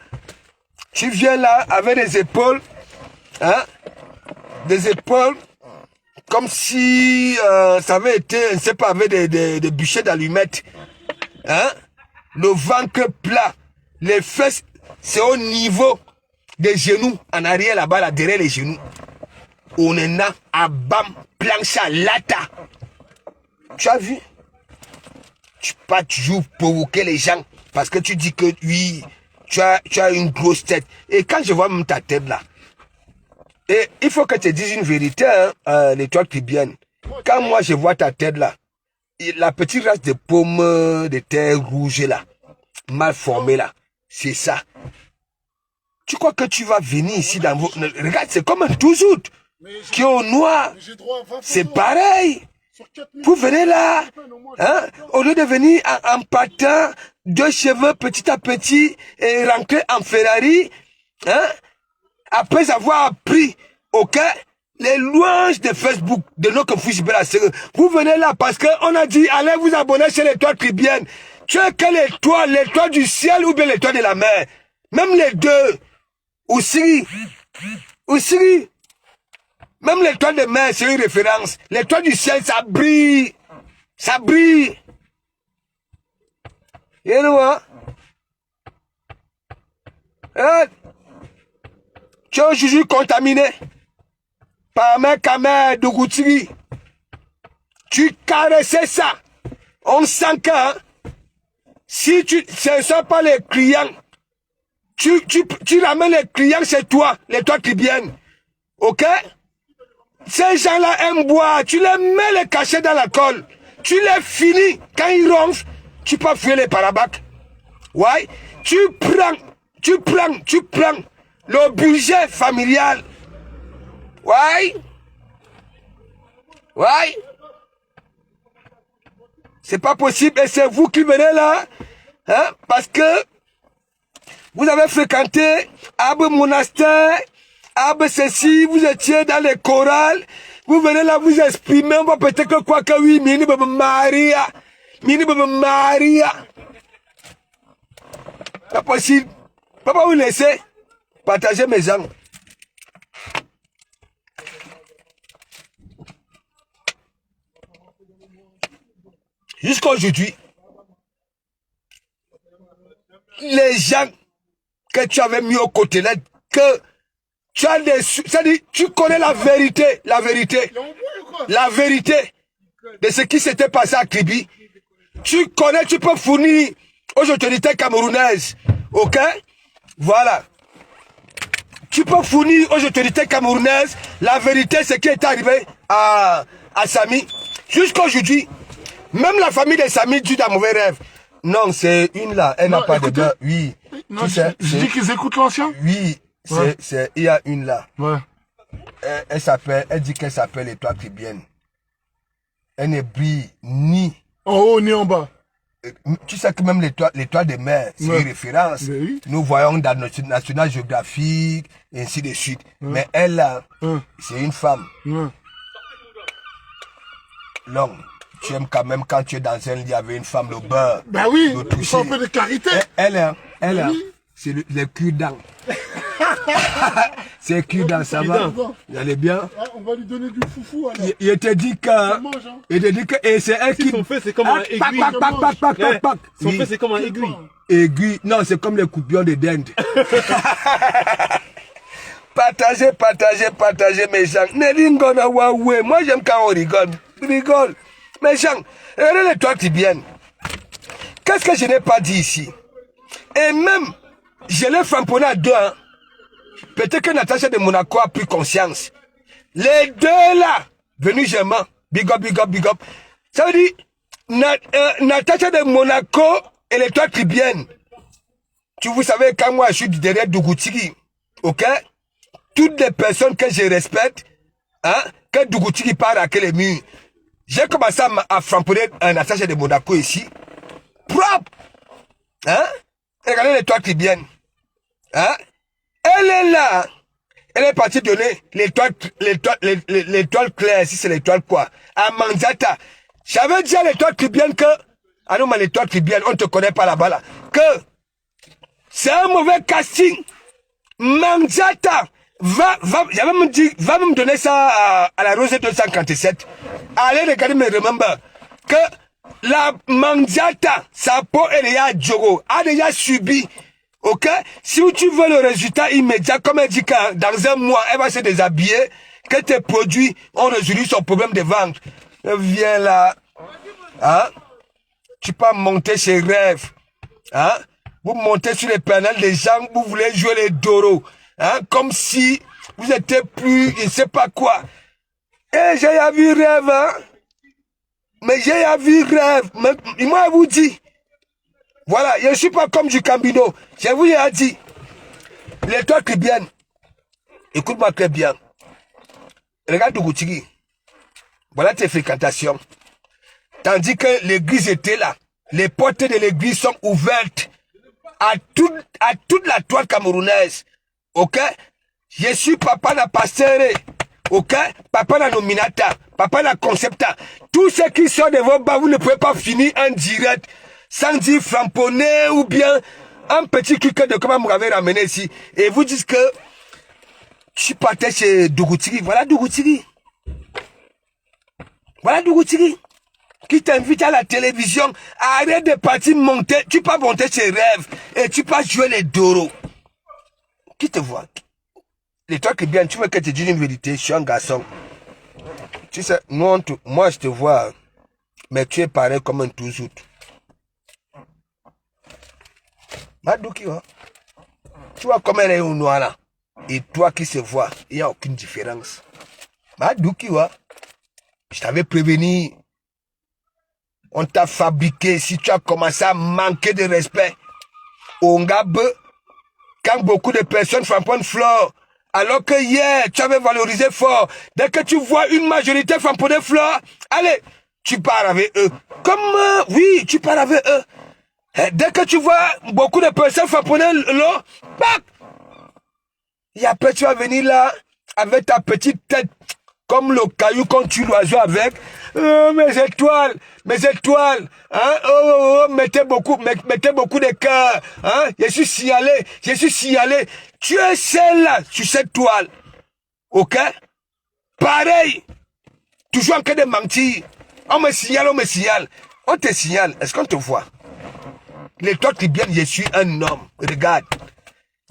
Tu viens là avec des épaules, hein? Des épaules, comme si ça avait été, je ne sais pas, avec des bûchers d'allumettes. Hein? Le ventre plat, les fesses, c'est au niveau des genoux, en arrière là-bas, là, derrière les genoux. On est là, à bam, planche à lata. Tu as vu? Tu peux pas toujours provoquer les gens parce que tu dis que oui, tu as une grosse tête. Et quand je vois même ta tête là, et il faut que tu te dises une vérité, hein, l'étoile pubienne. Quand moi je vois ta tête là, la petite race de pommes de terre rouge là, mal formée là, c'est ça. Tu crois que tu vas venir ici dans vos... Regarde, c'est comme un touzout qui est au noir. C'est pareil. Vous venez là, hein, au lieu de venir en patin, 2 cheveux petit à petit et rentrer en Ferrari, hein, après avoir appris, ok, les louanges de Facebook de nos confus. Vous venez là parce qu'on a dit, allez vous abonner chez l'étoile tribienne. Tu es quelle étoile, l'étoile du ciel ou bien l'étoile de la mer? Même les deux. Aussi. Même l'étoile de mer, c'est une référence. L'étoile du ciel, ça brille. Ça brille. You know what? Tu es aujourd'hui contaminé par mes caméras de Goutiri. Tu caressais ça. On sent que hein, si ce ne sont pas les clients, tu ramènes les clients chez toi, l'étoile tribienne. Ok? Ces gens-là aiment boire. Tu les mets les cachets dans l'alcool. Tu les finis. Quand ils ronflent, tu peux fuir les parabacs. Ouais. Tu prends le budget familial. Ouais. C'est pas possible. Et c'est vous qui venez là. Hein, parce que vous avez fréquenté Abbe Monastère. Ah ben ceci, vous étiez dans les chorales, Vous venez là, vous exprimer, on va peut-être que quoi que oui, mini bebe Maria. Mini bebe Maria. Pas possible. Papa, vous laissez partager mes gens. Jusqu'à aujourd'hui, les gens que tu avais mis au côté là, que tu as des... C'est-à-dire, tu connais la vérité de ce qui s'était passé à Kribi. Tu connais, tu peux fournir aux autorités camerounaises. Ok? Voilà. Tu peux fournir aux autorités camerounaises la vérité, ce qui est arrivé à Samy. Jusqu'à aujourd'hui, même la famille de Samy dit un mauvais rêve. Non, c'est une là, elle n'a pas de beurre. Oui. Non, tu sais, je dis qu'ils écoutent l'ancien. Oui, ouais. Il y a une là. Ouais. Elle dit qu'elle s'appelle Étoile Tribienne. Elle ne brille ni en haut ni en bas. Tu sais que même l'étoile de mer, c'est une référence. Oui. Nous voyons dans notre National Geographic, et ainsi de suite. Mais elle là, c'est une femme. Longue. Tu aimes quand même quand tu es dans un lit avec une femme, le beurre. Ben oui, il faut un peu de carité. Elle c'est le cul-dent. C'est cul-dent, ça va. Elle est bien. On va lui donner du foufou alors. Il te dit que... Et c'est elle qui... Son feu, c'est comme un aiguille. Son feu, c'est comme un aiguille. Aiguille. Non, c'est comme les coupions de dinde. Partagez mes gens. Moi, j'aime quand on rigole. Mes gens, regardez les toits qui viennent. Qu'est-ce que je n'ai pas dit ici? Et même, je l'ai framponné à deux. Hein. Peut-être que Natacha de Monaco a pris conscience. Les deux là, venus germain, big up. Ça veut dire, Natacha de Monaco et les toits qui viennent. Vous savez, quand moi je suis derrière Dougoutigi, ok? Toutes les personnes que je respecte, hein, que Dougoutigi part à quel mur. J'ai commencé à framponner un attaché de Monaco ici. Propre. Hein? Regardez les toits qui viennent. Hein? Elle est là. Elle est partie donner l'étoile claire, si c'est l'étoile quoi. À Manzata. J'avais dit à l'étoile qui viennent que... Ah non, mais l'étoile qui viennent, on ne te connaît pas là-bas là. Que c'est un mauvais casting. Manzata. J'avais même dit, va me donner ça à la Rosée 257. Allez regarder mes remember que la Mandiata, sa peau et les Djogo a déjà subi. Ok? Si tu veux le résultat immédiat, comme elle dit que dans un mois, elle va se déshabiller, que tes produits ont résolu son problème de vente. Viens là. Hein? Tu peux monter ses rêves. Hein? Vous montez sur les panels des gens, vous voulez jouer les doros. Hein, comme si vous étiez plus, je ne sais pas quoi. Et j'ai vu rêve, hein. Mais j'ai vu rêve. Mais moi, je vous dis, voilà, je ne suis pas comme du Cambino. Je vous ai dit, les toi qui viennent, écoute-moi très bien. Regarde Dougoutigi. Voilà tes fréquentations. Tandis que l'église était là. Les portes de l'église sont ouvertes à toute la toile camerounaise. Ok? Je suis papa na pasteur. Ok? Papa na nominata. Papa na concepta. Tout ce qui sort de vos bas, vous ne pouvez pas finir en direct sans dire framponner ou bien un petit truc de comment vous m'avez ramené ici. Et vous dites que je partais chez Dougoutigi. Voilà Dougoutigi. Voilà Dougoutigi. Qui t'invite à la télévision. Arrête de partir monter. Tu peux monter tes rêves. Et tu peux jouer les doros. Qui te voit? Les toi qui bien, tu veux que je te dise une vérité, je suis un garçon. Tu sais, moi je te vois, mais tu es pareil comme un touzout. Madouki, tu vois comme elle est au noir là. Et toi qui se vois, il n'y a aucune différence. Madouki, je t'avais prévenu. On t'a fabriqué si tu as commencé à manquer de respect. Ongabe. Quand beaucoup de personnes frappent flore, alors que hier, tu avais valorisé fort. Dès que tu vois une majorité frapper flore, allez, tu pars avec eux. Comment? Oui, tu pars avec eux. Et dès que tu vois beaucoup de personnes frapper l'eau, pac! Et après, tu vas venir là, avec ta petite tête. comme le caillou quand tu l'oiseau avec. Mes étoiles, hein, mettez beaucoup de cœur, hein, je suis signalé. Tu es celle-là, sur cette toile, ok? Pareil, toujours en train de mentir. On me signale. On te signale, est-ce qu'on te voit? Les toi qui viennent, je suis un homme, regarde,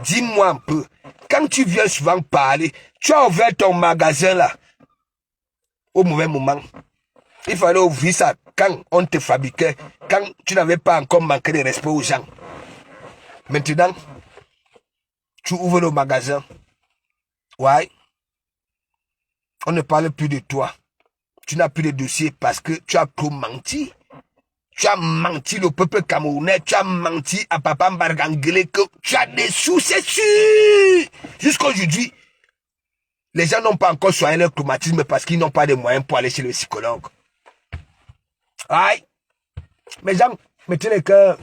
dis-moi un peu, quand tu viens souvent parler, tu as ouvert ton magasin là, au mauvais moment. Il fallait ouvrir ça quand on te fabriquait, quand tu n'avais pas encore manqué de respect aux gens. Maintenant, tu ouvres le magasin. Ouais. On ne parle plus de toi. Tu n'as plus de dossier parce que tu as trop menti. Tu as menti au peuple camerounais. Tu as menti à Papa Mbargangele que tu as des sous, c'est sûr. Jusqu'à aujourd'hui, les gens n'ont pas encore soigné leur traumatisme parce qu'ils n'ont pas de moyens pour aller chez le psychologue. Aïe. Mes gens mettaient le cœur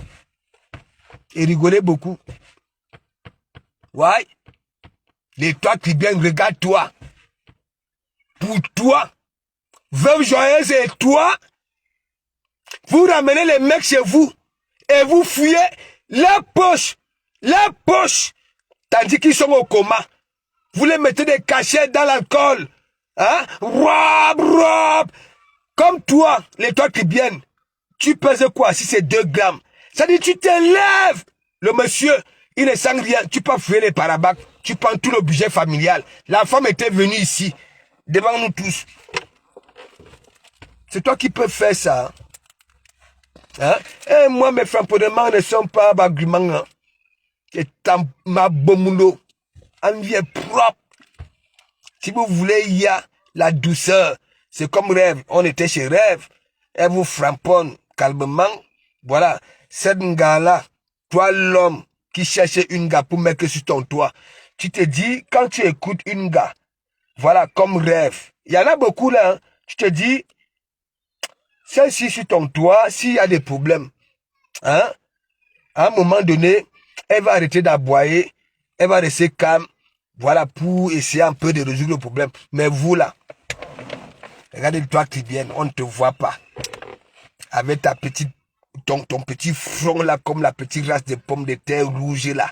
et rigolaient beaucoup. Ouais. Les toi qui viennent, regarde-toi. Pour toi, veuve joyeuse et toi, vous ramenez les mecs chez vous et vous fouillez la poche, tandis qu'ils sont au coma. Vous les mettez des cachets dans l'alcool. Hein? Rob. Comme toi, les toi qui viennent, tu pèses quoi si c'est 2 grammes? Ça dit tu t'élèves. Le monsieur, il ne sent rien. Tu peux fouiller les parabacs. Tu prends tout le budget familial. La femme était venue ici, devant nous tous. C'est toi qui peux faire ça. Hein? Et moi, mes framponnements ne sont pas arguments. Hein? C'est ma bomulo. En vie est propre. Si vous voulez, il y a la douceur. C'est comme Rêve. On était chez Rêve. Elle vous framponne calmement. Voilà. Cette gars-là, toi l'homme qui cherchait une gars pour mettre sur ton toit. Tu te dis, quand tu écoutes une gars, voilà, comme Rêve. Il y en a beaucoup là. Hein? Tu te dis, celle-ci sur ton toit, s'il y a des problèmes, hein, à un moment donné, elle va arrêter d'aboyer, elle va rester calme, voilà, pour essayer un peu de résoudre le problème. Mais vous là, regardez toi qui viens, on ne te voit pas. Avec ta petite, ton petit front là, comme la petite race de pommes de terre rouge là.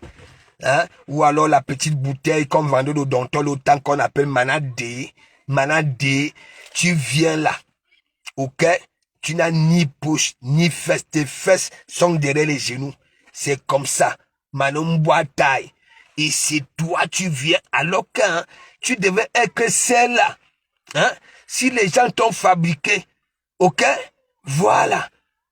Hein? Ou alors la petite bouteille comme vendeur de Dontol, autant qu'on appelle Manadé. Tu viens là. Ok? Tu n'as ni poche, ni fesses. Tes fesses sont derrière les genoux. C'est comme ça. Manon Boitaille. Et c'est toi, tu viens. Alors que hein, tu devais être celle-là. Hein? Si les gens t'ont fabriqué. Ok? Voilà.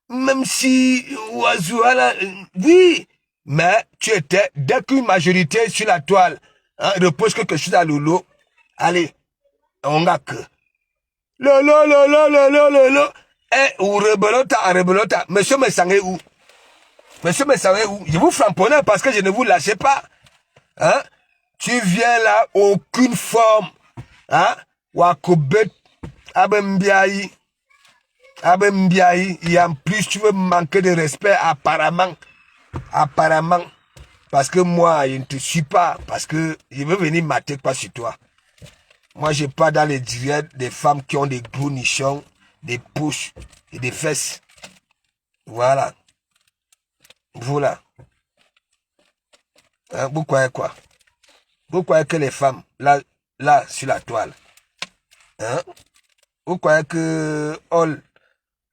Même si, voilà, oui. Mais tu étais, dès qu'une majorité sur la toile, hein, repose quelque chose à Lolo. Allez, on a que. Lolo. Eh, ou rebelota. Monsieur me sangait où? Je vous framponnais parce que je ne vous lâchais pas. Hein? Tu viens là, aucune forme. Hein? Wakobet, abembiaï. Et en plus, tu veux manquer de respect, apparemment. Parce que moi, je ne te suis pas. Parce que je veux venir mater quoi sur toi. Moi, je pas dans les directs des femmes qui ont des gros nichons, des pouces et des fesses. Voilà. Voilà. Hein, vous croyez quoi? Vous croyez que les femmes, là, sur la toile, hein? Vous croyez que all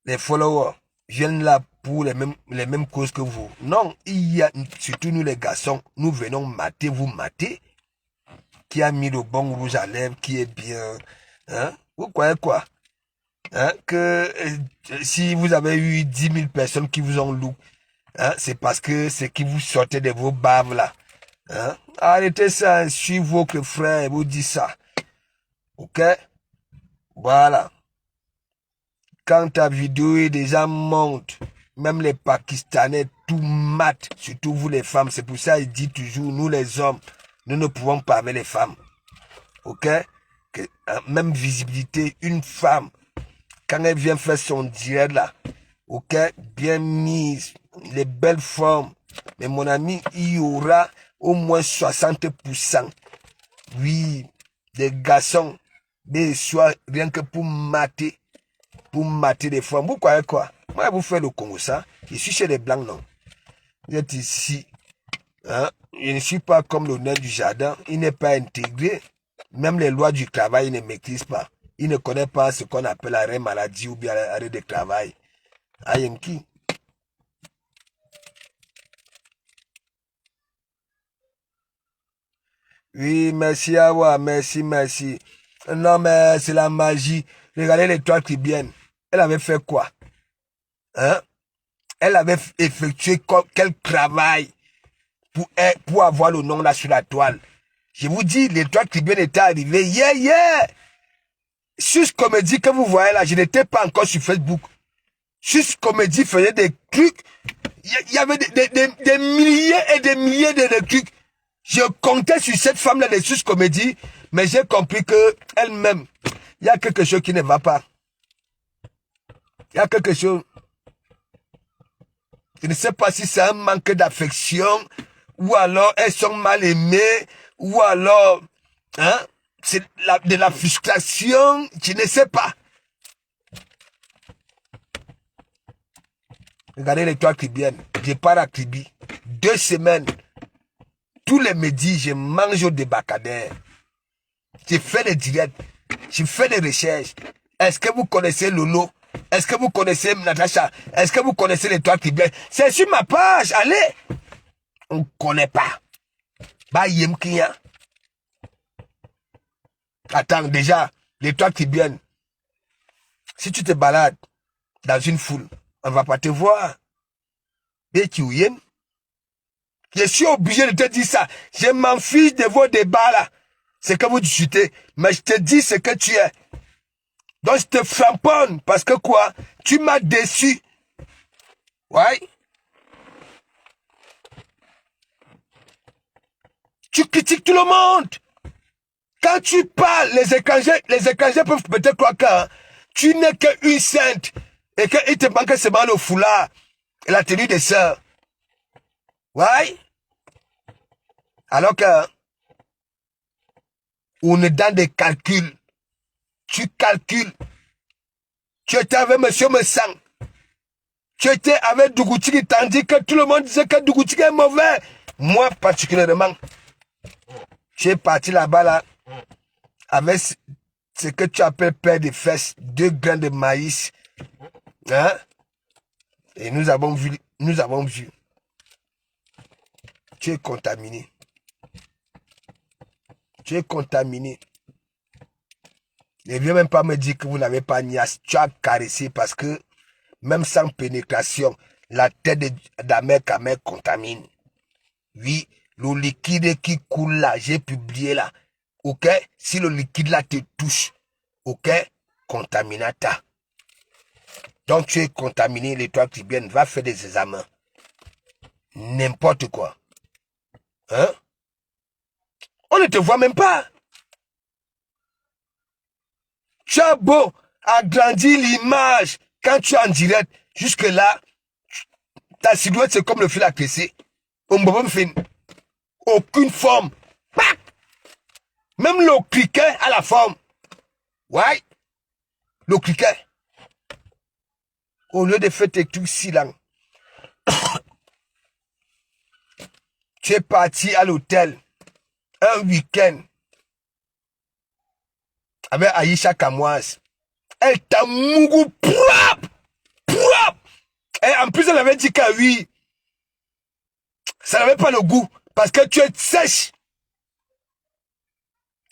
les followers viennent là pour les mêmes causes que vous? Non, il y a, surtout nous les garçons, nous venons mater, vous mater. Qui a mis le bon rouge à lèvres, qui est bien. Hein? Vous croyez quoi? Hein? Que si vous avez eu 10 000 personnes qui vous ont loué, hein? C'est parce que c'est qui vous sortez de vos baves là. Hein? Arrêtez ça, suivez votre frère, vous dit ça. Ok? Voilà. Quand ta vidéo est déjà monte, même les Pakistanais, tout mat, surtout vous les femmes, c'est pour ça qu'il dit toujours, nous les hommes, nous ne pouvons pas avec les femmes. Ok? Même visibilité, une femme, quand elle vient faire son direct là, ok? Bien mise, les belles formes. Mais mon ami, il y aura au moins 60%. Oui, des garçons des soirs rien que pour mater des femmes. Vous croyez quoi? Moi, vous faites le Congo ça. Je suis chez les Blancs, non. Vous êtes ici. Hein? Je ne suis pas comme le nain du jardin. Il n'est pas intégré. Même les lois du travail, il ne maîtrise pas. Il ne connaît pas ce qu'on appelle arrêt maladie ou bien arrêt de travail. Ayemki. Oui, merci à vous, merci. Non, mais c'est la magie. Regardez l'étoile qui viennent. Elle avait fait quoi? Hein? Elle avait effectué quel travail pour avoir le nom là sur la toile? Je vous dis, l'étoile qui vient était arrivée. Yeah! Sus Comédie que vous voyez là, je n'étais pas encore sur Facebook. Sus Comédie faisait des trucs. Il y avait des milliers et des milliers de trucs. Je comptais sur cette femme-là de Sus Comédie, mais j'ai compris que elle-même, il y a quelque chose qui ne va pas. Il y a quelque chose. Je ne sais pas si c'est un manque d'affection, ou alors elles sont mal aimées, ou alors, hein, c'est de la frustration, je ne sais pas. Regardez les toits qui viennent. Je pars à Kribi. 2 semaines. Tous les midis, je mange au débarcadère. Je fais des directs. Je fais des recherches. Est-ce que vous connaissez Lolo? Est-ce que vous connaissez Natacha? Est-ce que vous connaissez les toits qui viennent? C'est sur ma page. Allez. On ne connaît pas. Bah, Yemkia. Attends, déjà, les toits qui viennent. Si tu te balades dans une foule, on ne va pas te voir. Et tu viennes. Je suis obligé de te dire ça. Je m'en fiche de vos débats là. C'est que vous discutez. Mais je te dis ce que tu es. Donc je te framponne. Parce que quoi? Tu m'as déçu. Ouais. Tu critiques tout le monde. Quand tu parles, les étrangers peuvent peut-être croire que hein, tu n'es qu'une sainte. Et qu'il te manque seulement le foulard et la tenue des sœurs. Ouais. Alors que on est dans des calculs. Tu calcules. Tu étais avec M. Messang. Tu étais avec Dougouti tandis que tout le monde disait que Dougouti est mauvais. Moi particulièrement, j'ai parti là-bas là, avec ce que tu appelles paire de fesses, 2 grains de maïs. Hein? Et nous avons vu. Tu es contaminé. Tu es contaminé. Ne viens même pas me dire que vous n'avez pas niasse. Tu as caressé parce que même sans pénétration, la tête d'Amérique contamine. Oui, le liquide qui coule là, j'ai publié là. Ok? Si le liquide là te touche, ok? Contaminata. Donc tu es contaminé, les toits qui viennent, va faire des examens. N'importe quoi. Hein? On ne te voit même pas. Tu as beau agrandir l'image quand tu es en direct. Jusque là, ta silhouette c'est comme le fil à tresser. On ne peut pas faire aucune forme. Même le criquet a la forme. Ouais. Le criquet. Au lieu de faire tes trucs si longs. Tu es parti à l'hôtel un week-end avec Aïcha Kamoise. Elle t'a mougou propre. Et en plus, elle avait dit que oui, ça n'avait pas le goût parce que tu es sèche.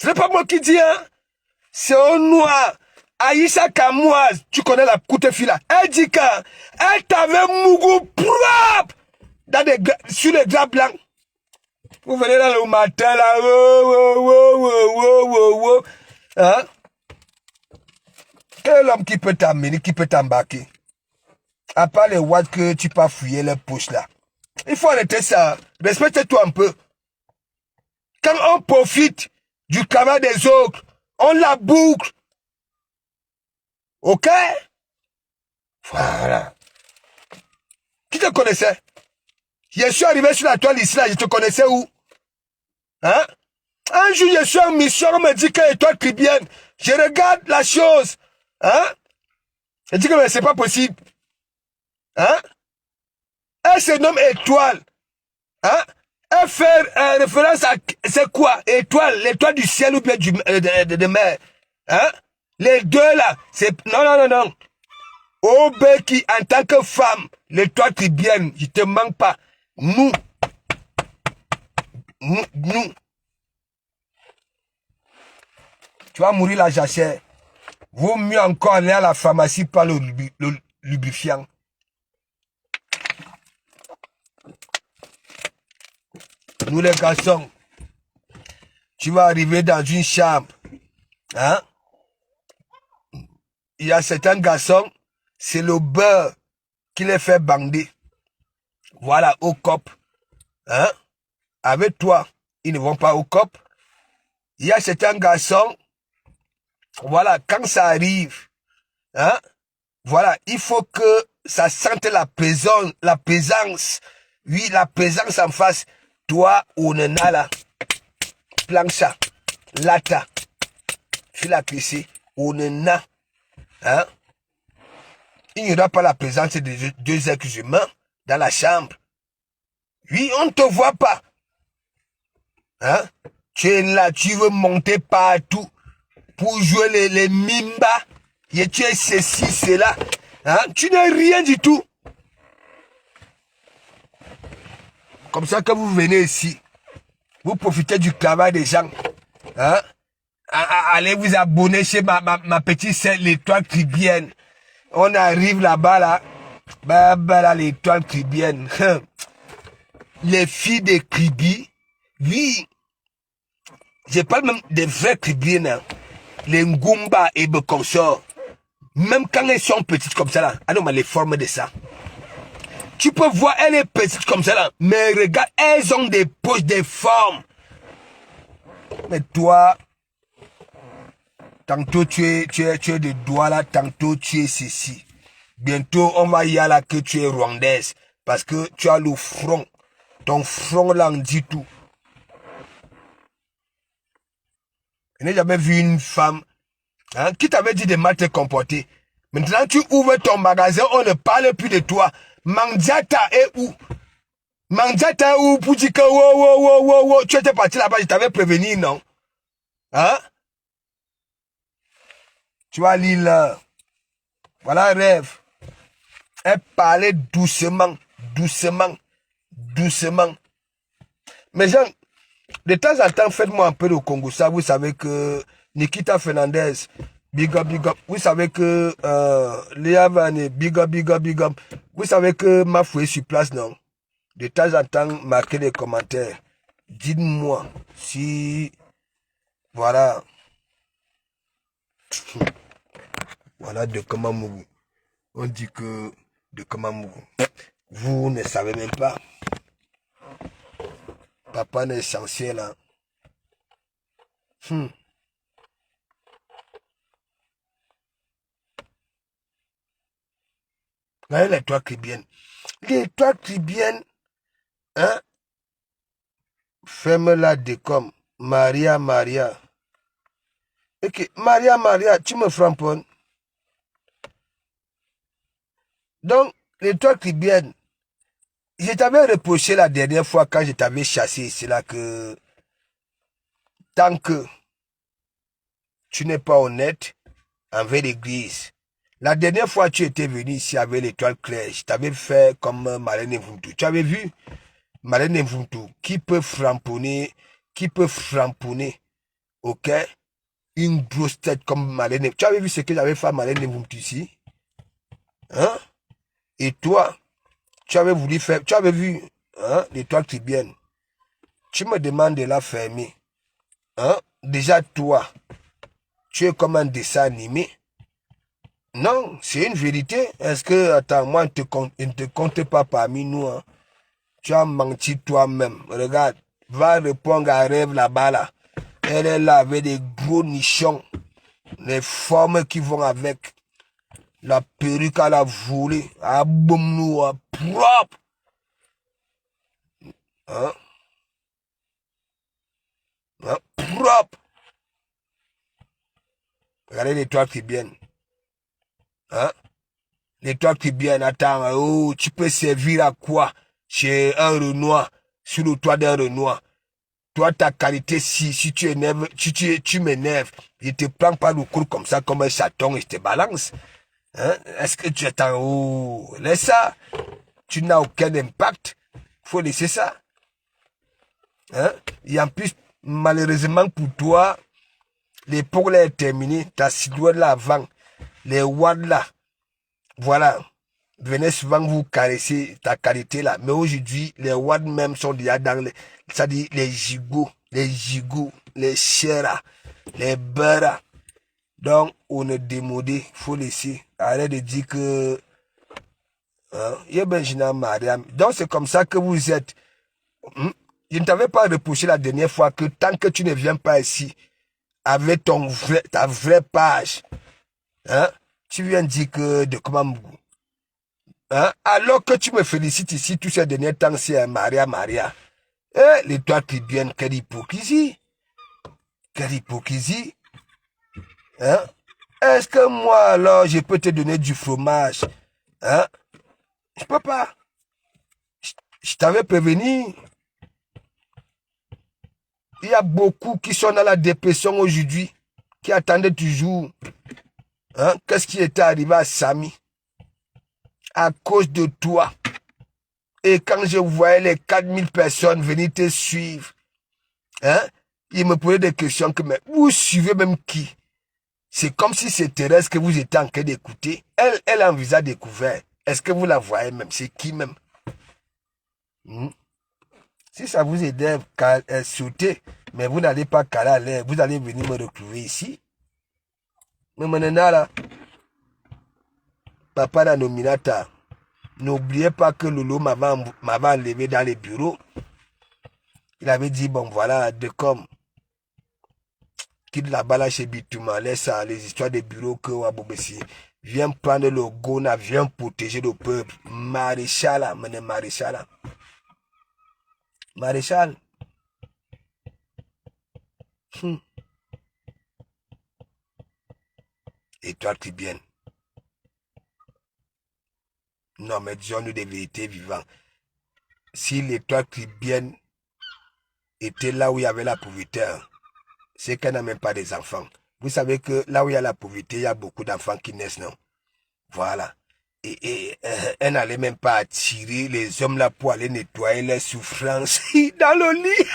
Ce n'est pas moi qui dis, hein. C'est au noir. Aïcha Kamoise, tu connais la courte fille là. Elle dit qu'elle t'avait mougou propre sur les draps blancs. Vous venez là le matin là, hein? Quel homme qui peut t'amener, qui peut t'embarquer? À part les watts que tu peux fouiller les poches là. Il faut arrêter ça. Respecte-toi un peu. Quand on profite du travail des autres, on la boucle. Ok? Voilà. Qui te connaissait? Je suis arrivé sur la toile ici là, je te connaissais où? Hein? Un jour, je suis en mission, on me dit que toi, Tribienne, Je regarde la chose. Hein? Je dis que c'est pas possible. Hein? Elle se nomme Étoile. Hein? Elle fait référence à... C'est quoi? Étoile, l'étoile du ciel ou bien de mer. Hein? Les deux là, c'est... Non, non, non, non. Obeki, en tant que femme, l'étoile tribienne, je te manque pas. Nous. Tu vas mourir la jachère. Vaut mieux encore aller à la pharmacie par le lubrifiant. Nous les garçons, tu vas arriver dans une chambre. Hein? Il y a certains garçons, c'est le beurre qui les fait bander. Voilà, au cop. Hein? Avec toi, ils ne vont pas au cop. Il y a certains garçons, voilà, quand ça arrive, hein? Voilà, il faut que ça sente la présence. Oui, la présence en face. Toi, on en a là. Plancha, lata, fil à crisser, on en a. Hein? Il n'y aura pas la présence de deux êtres humains dans la chambre. Oui, on ne te voit pas. Hein? Tu es là, tu veux monter partout pour jouer les mimba. Et tu es ceci, cela. Hein? Tu n'es rien du tout. Comme ça, quand vous venez ici, vous profitez du travail des gens. Hein? Allez vous abonner chez ma petite sœur, l'étoile tribienne. On arrive là-bas, là. Bah, là, l'étoile tribienne. Les filles des tribis, oui. Je parle même des vraies tribiennes. Hein. Les Ngumba et le consort. Même quand elles sont petites comme ça, là. Ah non, mais les formes de ça. Tu peux voir, elle est petite comme ça là. Mais regarde, elles ont des poches, des formes. Mais toi, tantôt tu es des doigts là, tantôt tu es ceci. Bientôt, on va y aller que tu es rwandaise. Parce que tu as le front. Ton front là, on dit tout. Je n'ai jamais vu une femme hein, qui t'avait dit de mal te comporter. Maintenant, tu ouvres ton magasin, on ne parle plus de toi. Mandiata est où? Mandiata est où pour dire que wow. Tu étais parti là-bas, je t'avais prévenu, non? Hein? Tu vas lire là. Voilà un rêve. Elle parlait doucement. Mais gens, de temps en temps, faites-moi un peu de Congo. Ça, vous savez que Nikita Fernandez, big up. Vous savez que Léa Vane, big up. Vous savez que ma fouille est sur place, non? De temps en temps, marquez les commentaires. Dites-moi si... Voilà. Voilà de Kamamougou. On dit que de Kamamougou. Vous ne savez même pas. Papa n'est essentiel, là. Regardez les toits tribiennes. Les toits tribiennes, hein? Ferme-la de comme. Maria. Ok, Maria, tu me framponnes. Donc, les toits tribiennes, je t'avais reproché la dernière fois quand je t'avais chassé ici là que tant que tu n'es pas honnête envers l'église. La dernière fois tu étais venu ici avec l'étoile claire, je t'avais fait comme Marlène Mvuntu. Tu avais vu Marlène Mvuntu qui peut framponner, ok? Une grosse tête comme Marlène. Tu avais vu ce que j'avais fait à Marlène Mvuntu ici? Hein? Et toi, tu avais voulu faire, tu avais vu hein, l'étoile tribienne. Tu me demandes de la fermer. Hein? Déjà, toi, tu es comme un dessin animé. Non, c'est une vérité. Est-ce que, attends, moi, je ne te compte pas parmi nous. Hein? Tu as menti toi-même. Regarde, va répondre à Rêve là-bas. Là. Elle est là avec des gros nichons. Les formes qui vont avec. La perruque à la volée. À boum propre. Hein? Hein? Propre. Regardez l'étoile tribienne. Hein? L'étoile tribienne, attends, oh, tu peux servir à quoi chez un Renoir, sur le toit d'un Renoir? Toi, ta qualité, si tu énerves, tu m'énerves, je te prends pas le cours comme ça, comme un chaton, et je te balance. Hein? Est-ce que tu attends? Oh, laisse ça. Tu n'as aucun impact. Faut laisser ça. Hein? Et en plus, malheureusement pour toi, l'époque là est terminée. Ta silhouette là avant, les watts là, voilà. Venez souvent vous caresser ta qualité là. Mais aujourd'hui, les watts même sont déjà dans les, c'est-à-dire les gigots, les chers, les beurres. Donc, on est démodé. Faut laisser. Arrête de dire que Mariam. Donc c'est comme ça que vous êtes. Je ne t'avais pas reproché la dernière fois que tant que tu ne viens pas ici avec ta vraie page, hein, tu viens dire que de comment, hein, alors que tu me félicites ici tous ces derniers temps, c'est Maria. Eh, l'étoile tribienne, quelle hypocrisie. Quelle hypocrisie. Hein? Est-ce que moi alors je peux te donner du fromage? Hein? Je peux pas. Je t'avais prévenu. Il y a beaucoup qui sont dans la dépression aujourd'hui, qui attendaient toujours. Hein? Qu'est-ce qui était arrivé à Samy? À cause de toi. Et quand je voyais les 4000 personnes venir te suivre, hein? Ils me posaient des questions que, mais vous suivez même qui? C'est comme si c'est Thérèse que vous étiez en train d'écouter. Elle a un visage découvert. Est-ce que vous la voyez même? C'est qui même? Si ça vous aide à sauter, mais vous n'allez pas caler à l'air, vous allez venir me retrouver ici. Mais maintenant là, papa la nominata, n'oubliez pas que Lolo m'avait enlevé dans les bureaux. Il avait dit, bon voilà, de comme, quitte là-bas là chez Bitouma, laisse ça, les histoires des bureaux que Wabobessi. Viens prendre le Gona, viens protéger le peuple. Maréchal, Maréchal. Maréchal. Et toi, tu bien. Non, mais disons-nous des vérités vivantes. Si l'étoile tribienne était là où il y avait la pauvreté, c'est qu'elle n'a même pas des enfants. Vous savez que là où il y a la pauvreté, il y a beaucoup d'enfants qui naissent, non? Voilà. Et elle n'allait même pas attirer les hommes là pour aller nettoyer leurs souffrances dans le lit.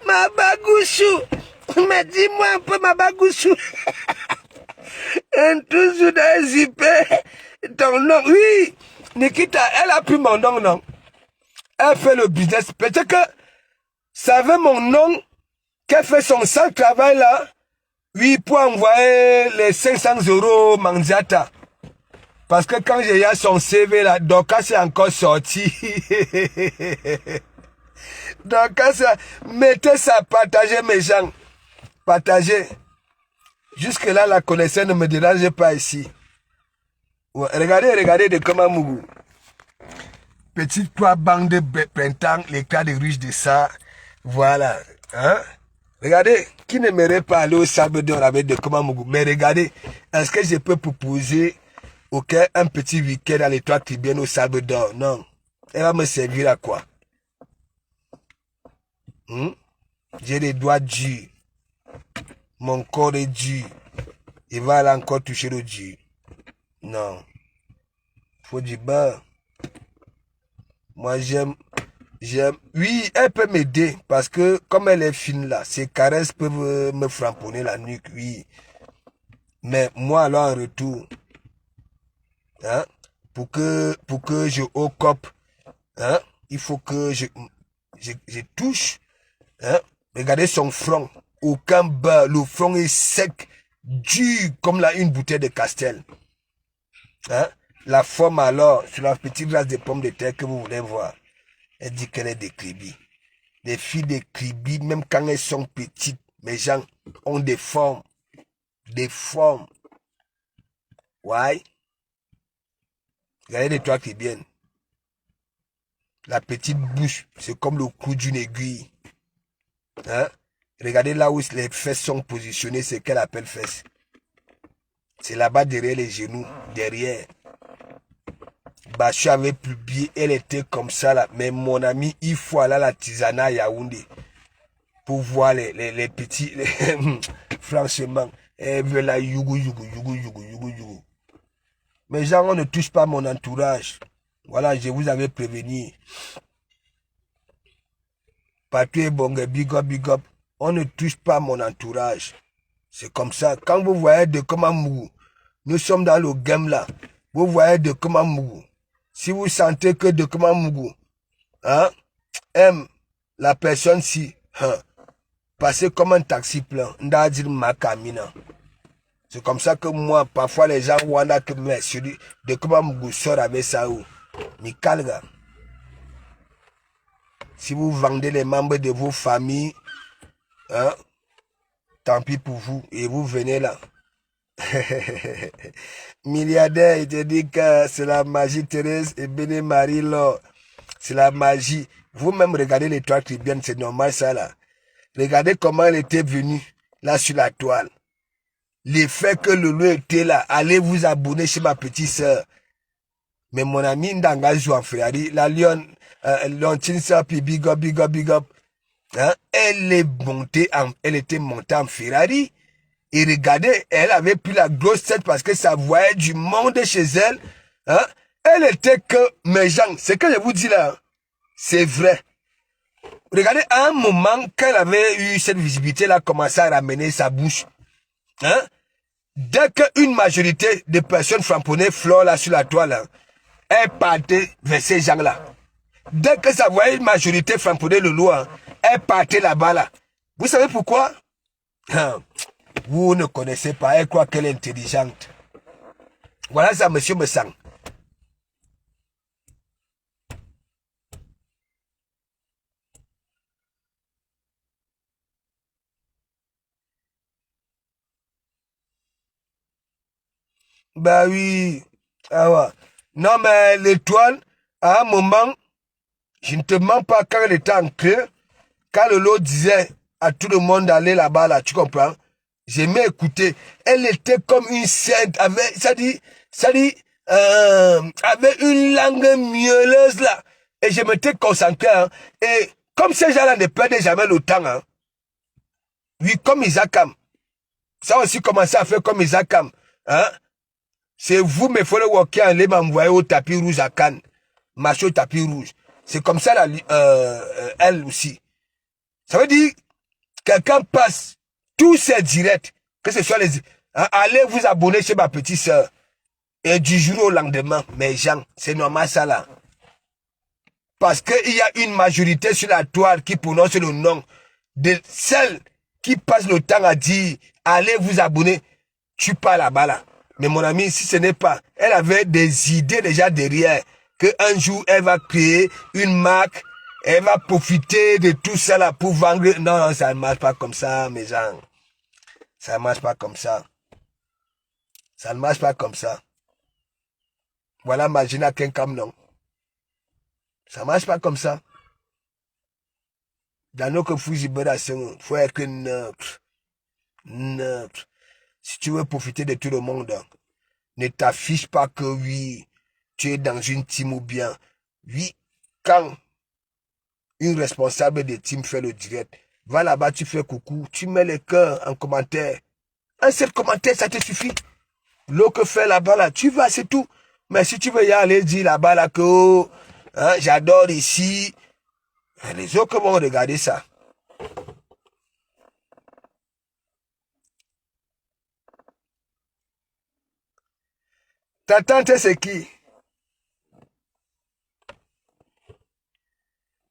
Ma bagouchou, mais dis-moi un peu ma bagouchou. Un toujours dans zipper ton nom. Oui, Nikita, elle a pris mon nom, non? Elle fait le business. Peut-être que ça veut mon nom, qu'elle fait son sale travail là. Oui, pour envoyer les 500 € Manziata. Parce que quand j'ai eu son CV là, Doka c'est encore sorti. Doka ça, mettez ça, partagez mes gens. Partagez. Jusque là, la connaissance ne me dérange pas ici. Ouais, regardez de comment Mougou. Petite toi, banque de printemps, les cas de riches de ça. Voilà. Hein? Regardez, qui n'aimerait pas aller au Sable d'Or avec de comment Mougou. Mais regardez, est-ce que je peux proposer un petit week-end à l'étoile tribienne au Sable d'Or? Non. Elle va me servir à quoi? J'ai les doigts durs. Mon corps est dur. Il va aller encore toucher le dur. Non. Faut du beurre. Moi, j'aime. Oui, elle peut m'aider. Parce que, comme elle est fine là, ses caresses peuvent me framponner la nuque, oui. Mais moi, alors, en retour, hein, pour que je occupe, hein, il faut que je touche, hein. Regardez son front. Aucun beurre. Le front est sec, dur, comme là, une bouteille de Castel. Hein? La forme alors, sur la petite race de pommes de terre que vous voulez voir, elle dit qu'elle est des cribis. Les filles des cribis, même quand elles sont petites, mes gens ont des formes. Des formes. Ouais. Regardez les trois cribiennes. La petite bouche, c'est comme le clou d'une aiguille. Hein? Regardez là où les fesses sont positionnées, c'est qu'elle appelle fesses. C'est là-bas derrière les genoux, derrière. Bachu avait publié, elle était comme ça là. Mais mon ami, il faut aller à l'artisanat à Yaoundé pour voir les petits. Franchement, elle veut la yougou. Mais genre, on ne touche pas mon entourage. Voilà, je vous avais prévenu. Partout est bon, big up. On ne touche pas mon entourage. C'est comme ça. Quand vous voyez de comment Mougou, nous sommes dans le game là. Vous voyez de comment Mougou. Si vous sentez que de comment Mougou aime la personne-ci, passez comme un taxi plein. C'est comme ça que moi, parfois les gens wanda que celui de comment Mougou sort avec ça ou. Mikalga. Si vous vendez les membres de vos familles, tant pis pour vous. Et vous venez là. Milliardaire, il te dit que c'est la magie, Thérèse et Béné Marie là. C'est la magie. Vous-même regardez les toiles tribunales, c'est normal ça là. Regardez comment elle était venue là sur la toile. L'effet que le loup était là. Allez vous abonner chez ma petite soeur. Mais mon ami Ndanga joue en Ferrari, la Lyon, Lontine puis big up. Elle était montée en Ferrari. Et regardez, elle avait pris la grosse tête parce que ça voyait du monde chez elle. Elle était que mes gens. Ce que je vous dis là, c'est vrai. Regardez, à un moment, quand elle avait eu cette visibilité, elle a commencé à ramener sa bouche. Dès qu'une majorité de personnes framponnaient Flore là sur la toile, là, elle partait vers ces gens-là. Dès que ça voyait une majorité framponner le loup, elle partait là-bas là. Vous savez pourquoi? Vous ne connaissez pas, elle croit qu'elle est intelligente. Voilà ça, monsieur Messang. Bah oui. Ah ouais. Non, mais l'étoile, à un moment, je ne te mens pas, quand elle était en creux, quand le lot disait à tout le monde d'aller là-bas, là, tu comprends? J'aimais écouter. Elle était comme une sainte, avec, avec une langue mielleuse, là. Et je m'étais concentré, Et comme ces gens-là ne perdaient jamais le temps, Oui, comme Isakam. Ça aussi commencé à faire comme Isakam, C'est vous, mes frères, qui allez m'envoyer au tapis rouge à Cannes. Marcher au tapis rouge. C'est comme ça, elle aussi. Ça veut dire, quelqu'un passe, tous ces directs, que ce soit les... allez vous abonner chez ma petite soeur. Et du jour au lendemain, mes gens, c'est normal ça là. Parce qu'il y a une majorité sur la toile qui prononce le nom de celle qui passe le temps à dire, allez vous abonner, tu pars là-bas là. Mais mon ami, si ce n'est pas, elle avait des idées déjà derrière, qu'un jour, elle va créer une marque, elle va profiter de tout ça là pour vendre. Non, ça ne marche pas comme ça, mes gens. Ça ne marche pas comme ça. Ça ne marche pas comme ça. Voilà, Magina Kenkam, non. Ça ne marche pas comme ça. Dans nos il faut être neutre. Neutre. Si tu veux profiter de tout le monde, ne t'affiche pas que oui, tu es dans une team ou bien. Oui, quand une responsable de team fait le direct, va là-bas, tu fais coucou, tu mets les cœurs en commentaire. Un seul commentaire, ça te suffit. L'eau que fait là-bas, là, tu vas, c'est tout. Mais si tu veux y aller dire là-bas, là, que j'adore ici, les autres vont regarder ça. Ta tante, c'est qui?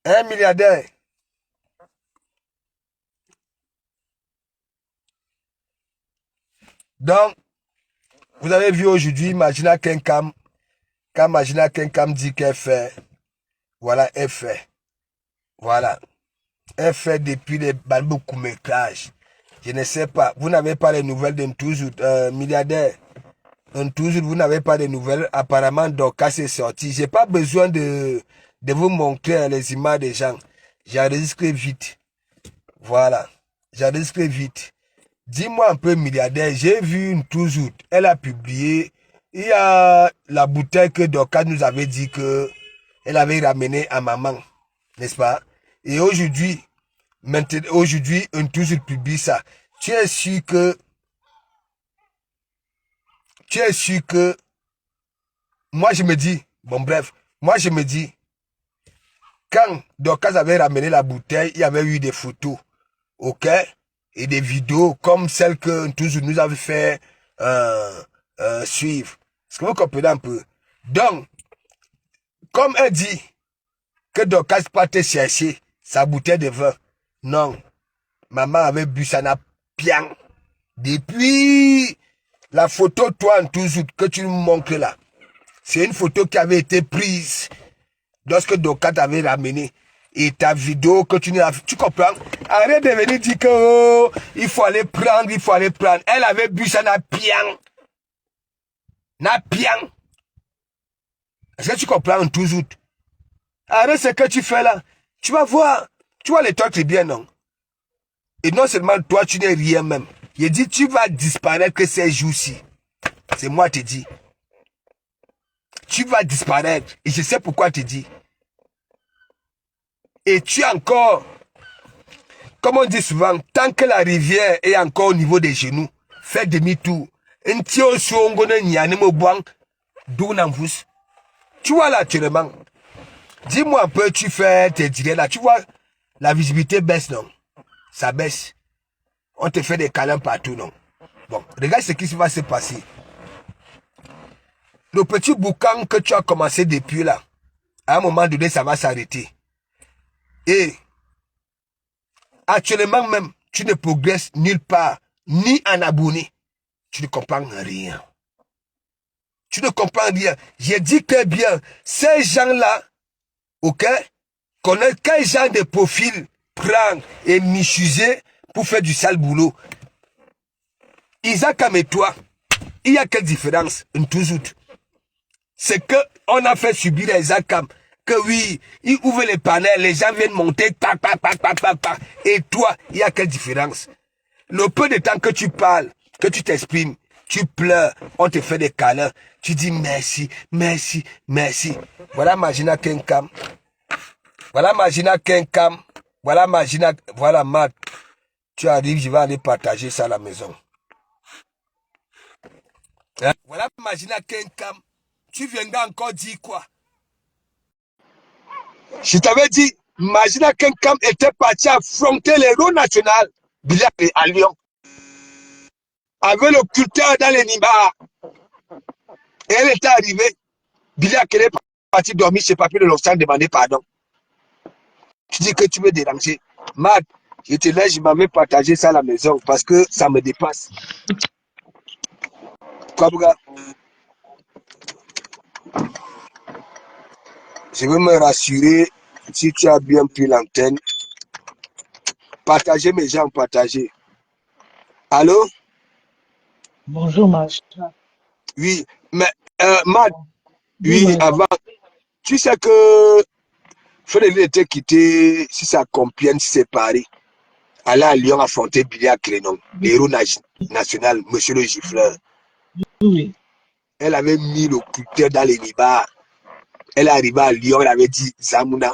Un milliardaire. Donc, vous avez vu aujourd'hui, Magina Kenkam, quand Magina Kenkam dit qu'elle fait, voilà, elle fait. Voilà. Elle fait depuis les balbous courts-métrages. Je ne sais pas. Vous n'avez pas les nouvelles d'un toujours milliardaire. Toujours, vous n'avez pas de nouvelles. Apparemment, Dorcas est sorti. J'ai pas besoin de vous montrer les images des gens. J'enregistre vite. Voilà. j'arrête très vite. Dis-moi un peu, milliardaire, j'ai vu une toujours, elle a publié, il y a la bouteille que Dorcas nous avait dit que elle avait ramenée à maman, n'est-ce pas? Et aujourd'hui, un toujours publie ça. Tu es sûr que, moi je me dis, bon bref, moi je me dis, quand Dorcas avait ramené la bouteille, il y avait eu des photos, ok? Et des vidéos comme celle que toujours nous avait fait suivre. Est-ce que vous comprenez un peu? Donc, comme elle dit que Dorcas partait chercher sa bouteille de vin, non, maman avait bu ça n'a bien. Depuis la photo, toi, toujours, que tu nous montres là, c'est une photo qui avait été prise lorsque Dorcas t'avait ramené. Et ta vidéo que tu comprends? Arrête de venir dire que oh, il faut aller prendre. Elle avait bu ça n'a bien. Est-ce que tu comprends toujours? Arrête ce que tu fais là. Tu vas voir. Tu vois les trucs c'est bien, non? Et non seulement toi, tu n'es rien même. Il dit tu vas disparaître que ces jours-ci. C'est moi qui te dis. Tu vas disparaître. Et je sais pourquoi je te dis. Et tu es encore, comme on dit souvent, tant que la rivière est encore au niveau des genoux, fais demi-tour. Tu vois là actuellement, dis-moi un peu, tu fais tes directs là, tu vois, la visibilité baisse, non? Ça baisse. On te fait des câlins partout, non? Bon, regarde ce qui va se passer. Le petit boucan que tu as commencé depuis là, à un moment donné, ça va s'arrêter. Et actuellement même, tu ne progresses nulle part, ni en abonné. Tu ne comprends rien. Tu ne comprends rien. J'ai dit que bien, ces gens-là, ok, connaissent quel genre de profil prendre et m'utiliser pour faire du sale boulot. Isaac et toi, il y a quelle différence? Toujours. C'est que on a fait subir à Isaac que oui, il ouvre les panels, les gens viennent monter, tac, tac, tac, tac, tac, tac. Et toi, il y a quelle différence? Le peu de temps que tu parles, que tu t'exprimes, tu pleures, on te fait des câlins, tu dis merci, merci, merci. Voilà Magina Kenkam. Voilà Magina Kenkam. Voilà Magina, voilà Matt. Tu arrives, je vais aller partager ça à la maison. Hein? Voilà Magina Kenkam. Tu viendras encore dire quoi? Je t'avais dit, Magina Kenkam était parti affronter l'héros national à Lyon. Avec le culteur dans les Nibar. Et elle était arrivée. Bilia qui est parti dormir chez Papier de Longchamp demander pardon. Tu dis que tu veux déranger. Matt, je te laisse, je m'avais partagé ça à la maison parce que ça me dépasse. Quoi, Bouga? Je veux me rassurer si tu as bien pris l'antenne. Partagez mes gens, partagez. Allô? Bonjour, Macha. Oui, mais Matt, Oui, oui, Macha. avant, tu sais que Frédéric était quitté, si ça Compiègne séparé. Aller à Lyon affronter Bilia Crénon, l'héros national, monsieur le gifleur. Oui. Elle avait mis le culteur dans les Nibar. Elle est arrivée à Lyon, elle avait dit Zamouna.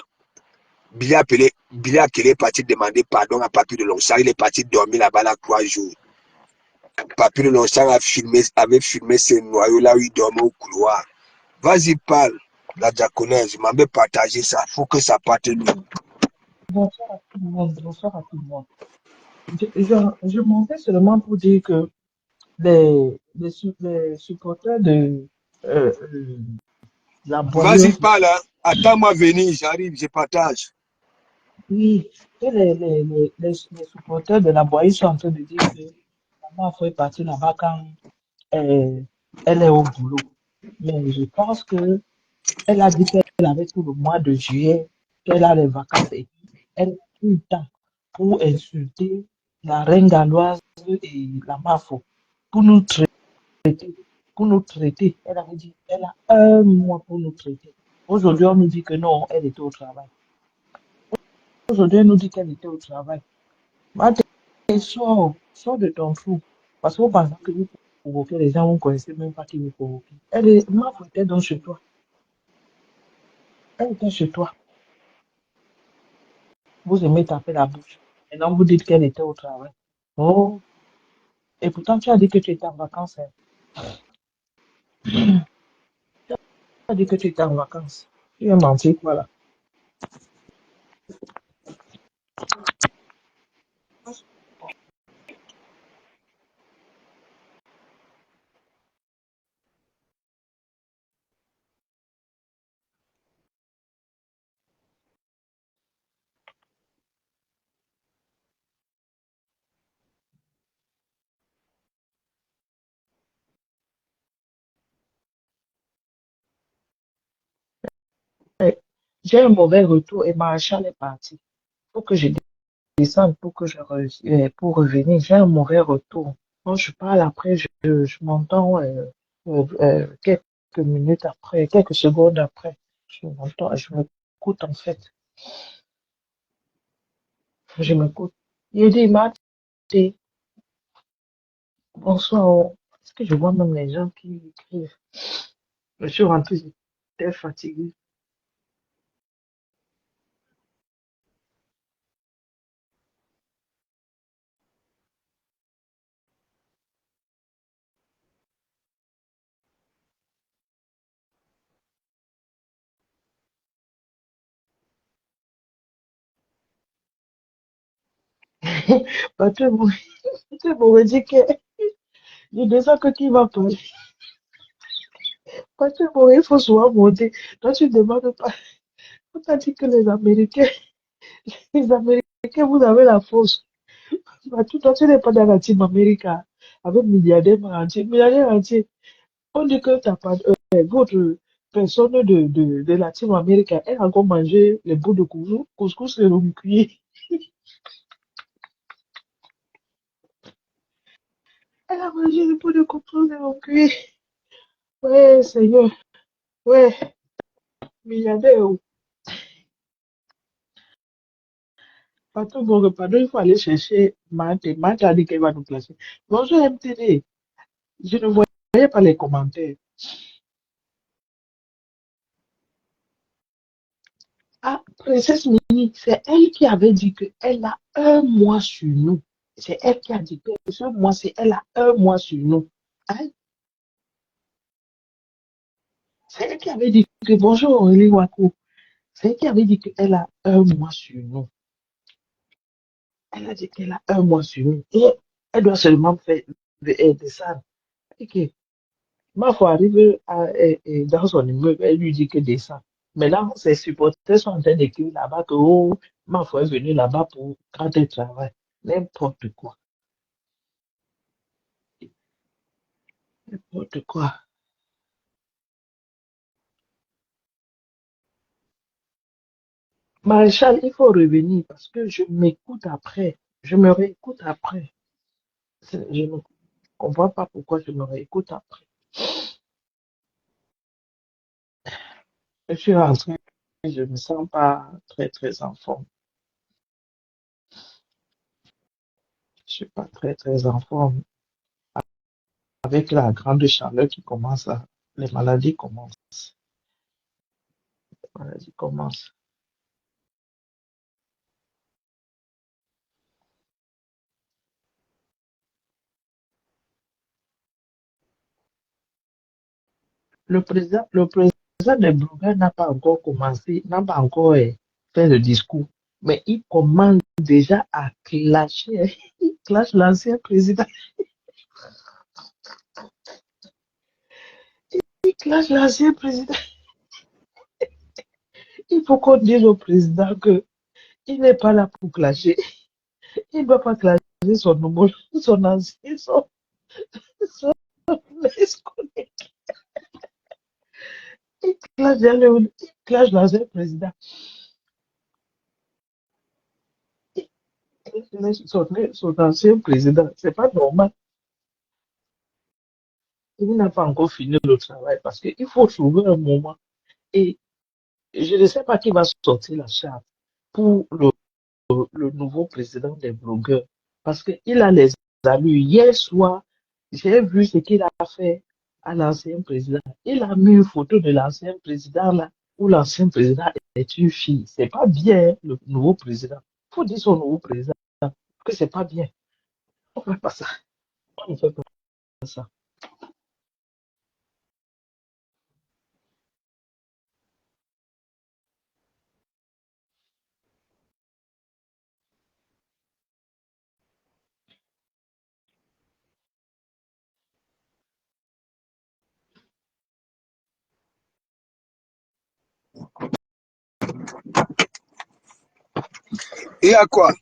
Bilia Kélé est parti demander pardon à Papier de Longchamp. Il est parti dormir là-bas là 3 jours. Papier de Longchamp avait filmé ces noyaux-là où il dormait au couloir. Vas-y, parle, la diaconaise. Je m'avais partagé ça. Il faut que ça parte mieux. Bonsoir à tout le monde. Bonsoir à tout le monde. Je montais seulement pour dire que les supporters de la Vas-y, Boyeuse, parle. Hein. Attends-moi venir, j'arrive, je partage. oui, que les supporters de la Boyeuse sont en train de dire que maman faut partir là-bas quand elle est au boulot. Mais je pense que elle a dit qu'elle avait tout le mois de juillet, qu'elle a les vacances et elle a tout le temps pour insulter la reine galloise et la MAFO, pour nous traiter, pour nous traiter. Elle avait dit, elle a un mois pour nous traiter. Aujourd'hui, on nous dit que non, elle était au travail. Aujourd'hui, elle nous dit qu'elle était au travail. Et sors de ton trou. Parce que vous pensez que vous provoquez les gens, vous ne connaissez même pas qui vous provoquez. Ma foi était donc chez toi. Elle était chez toi. Vous aimez taper la bouche. Et donc vous dites qu'elle était au travail. Oh, et pourtant tu as dit que tu étais en vacances. Hein. Tu as dit que tu étais en vacances. Tu as menti quoi là? Eh, j'ai un mauvais retour et Maréchal est parti. Faut que je descende pour que pour revenir. J'ai un mauvais retour. Quand je parle après, je m'entends quelques minutes après, quelques secondes après. Je m'entends, je m'écoute en fait. Je m'écoute. Il dit, dit, bonsoir. Est-ce que je vois même les gens qui écrivent? Je suis rentré, j'étais fatigué. Patrick m'aurait dit que, il déjà que qui va parler. Patrick il faut souvent monter. Toi, tu ne demandes pas. On t'a dit que les Américains, vous avez la force. Toi, tu n'es pas dans la team America avec milliardaires entiers. On dit que t'as pas, votre personne de la team America, elle a encore mangé les bouts de couscous et le cuit. Elle a mangé les bouts de couscous et le cuit. Ouais, Seigneur. Ouais, milliardaire. Oh. Pardon, il faut aller chercher Mate. Mate a dit qu'elle va nous placer. Bonjour MTD. Je ne voyais pas les commentaires. Ah, Princesse Mini, c'est elle qui avait dit qu'elle a un mois sur nous. C'est elle qui a dit que ce mois, elle a un mois sur nous. Hein? C'est elle qui avait dit que bonjour Aurélie Wakou. C'est elle qui avait dit qu'elle a un mois sur nous. Elle a dit qu'elle a un mois sur nous. Et elle doit seulement faire de ça. Ok. Ma foi arrive dans son immeuble, elle lui dit que descend. Mais là, ses supporters sont en train d'écrire là-bas que oh, ma foi est venue là-bas pour quand elle travaille. N'importe quoi. N'importe quoi. Maréchal, il faut revenir parce que je m'écoute après. Je me réécoute après. Je ne comprends pas pourquoi je me réécoute après. Je suis rentré, je ne me sens pas très, très en forme. Je suis pas très, très en forme. Avec la grande chaleur qui commence à... Les maladies commencent. Les maladies commencent. Le président des blogueurs n'a pas encore commencé, n'a pas encore fait le discours. Mais il commence déjà à clasher. Il clash l'ancien président. Il clash l'ancien président. Il faut qu'on dise au président que il n'est pas là pour clasher. Il ne doit pas clasher son nouveau, son ancien, son ex-collègue. Il clash l'ancien président. Il clash son ancien président. C'est pas normal. Il n'a pas encore fini le travail parce qu'il faut trouver un moment. Et je ne sais pas qui va sortir la charte pour le nouveau président des blogueurs. Parce qu'il a les allures. Hier soir, j'ai vu ce qu'il a fait à l'ancien président. Il a mis une photo de l'ancien président là, où l'ancien président est une fille. C'est pas bien, le nouveau président. Faut dire son nouveau président que c'est pas bien. On ne fait pas ça. On ne fait pas ça. Il y a quoi?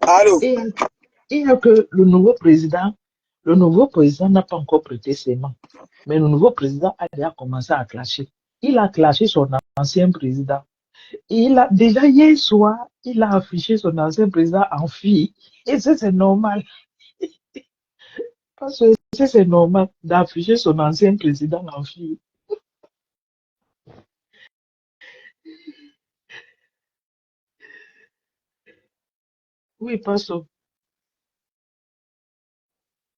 Allô? Et il y a que le nouveau président n'a pas encore prêté serment. Mais le nouveau président a déjà commencé à clasher. Il a clashé son ancien président. Il a, déjà hier soir, il a affiché son ancien président en fille. Et ça, c'est normal. Parce que ça, c'est normal d'afficher son ancien président en fille. Oui, parce que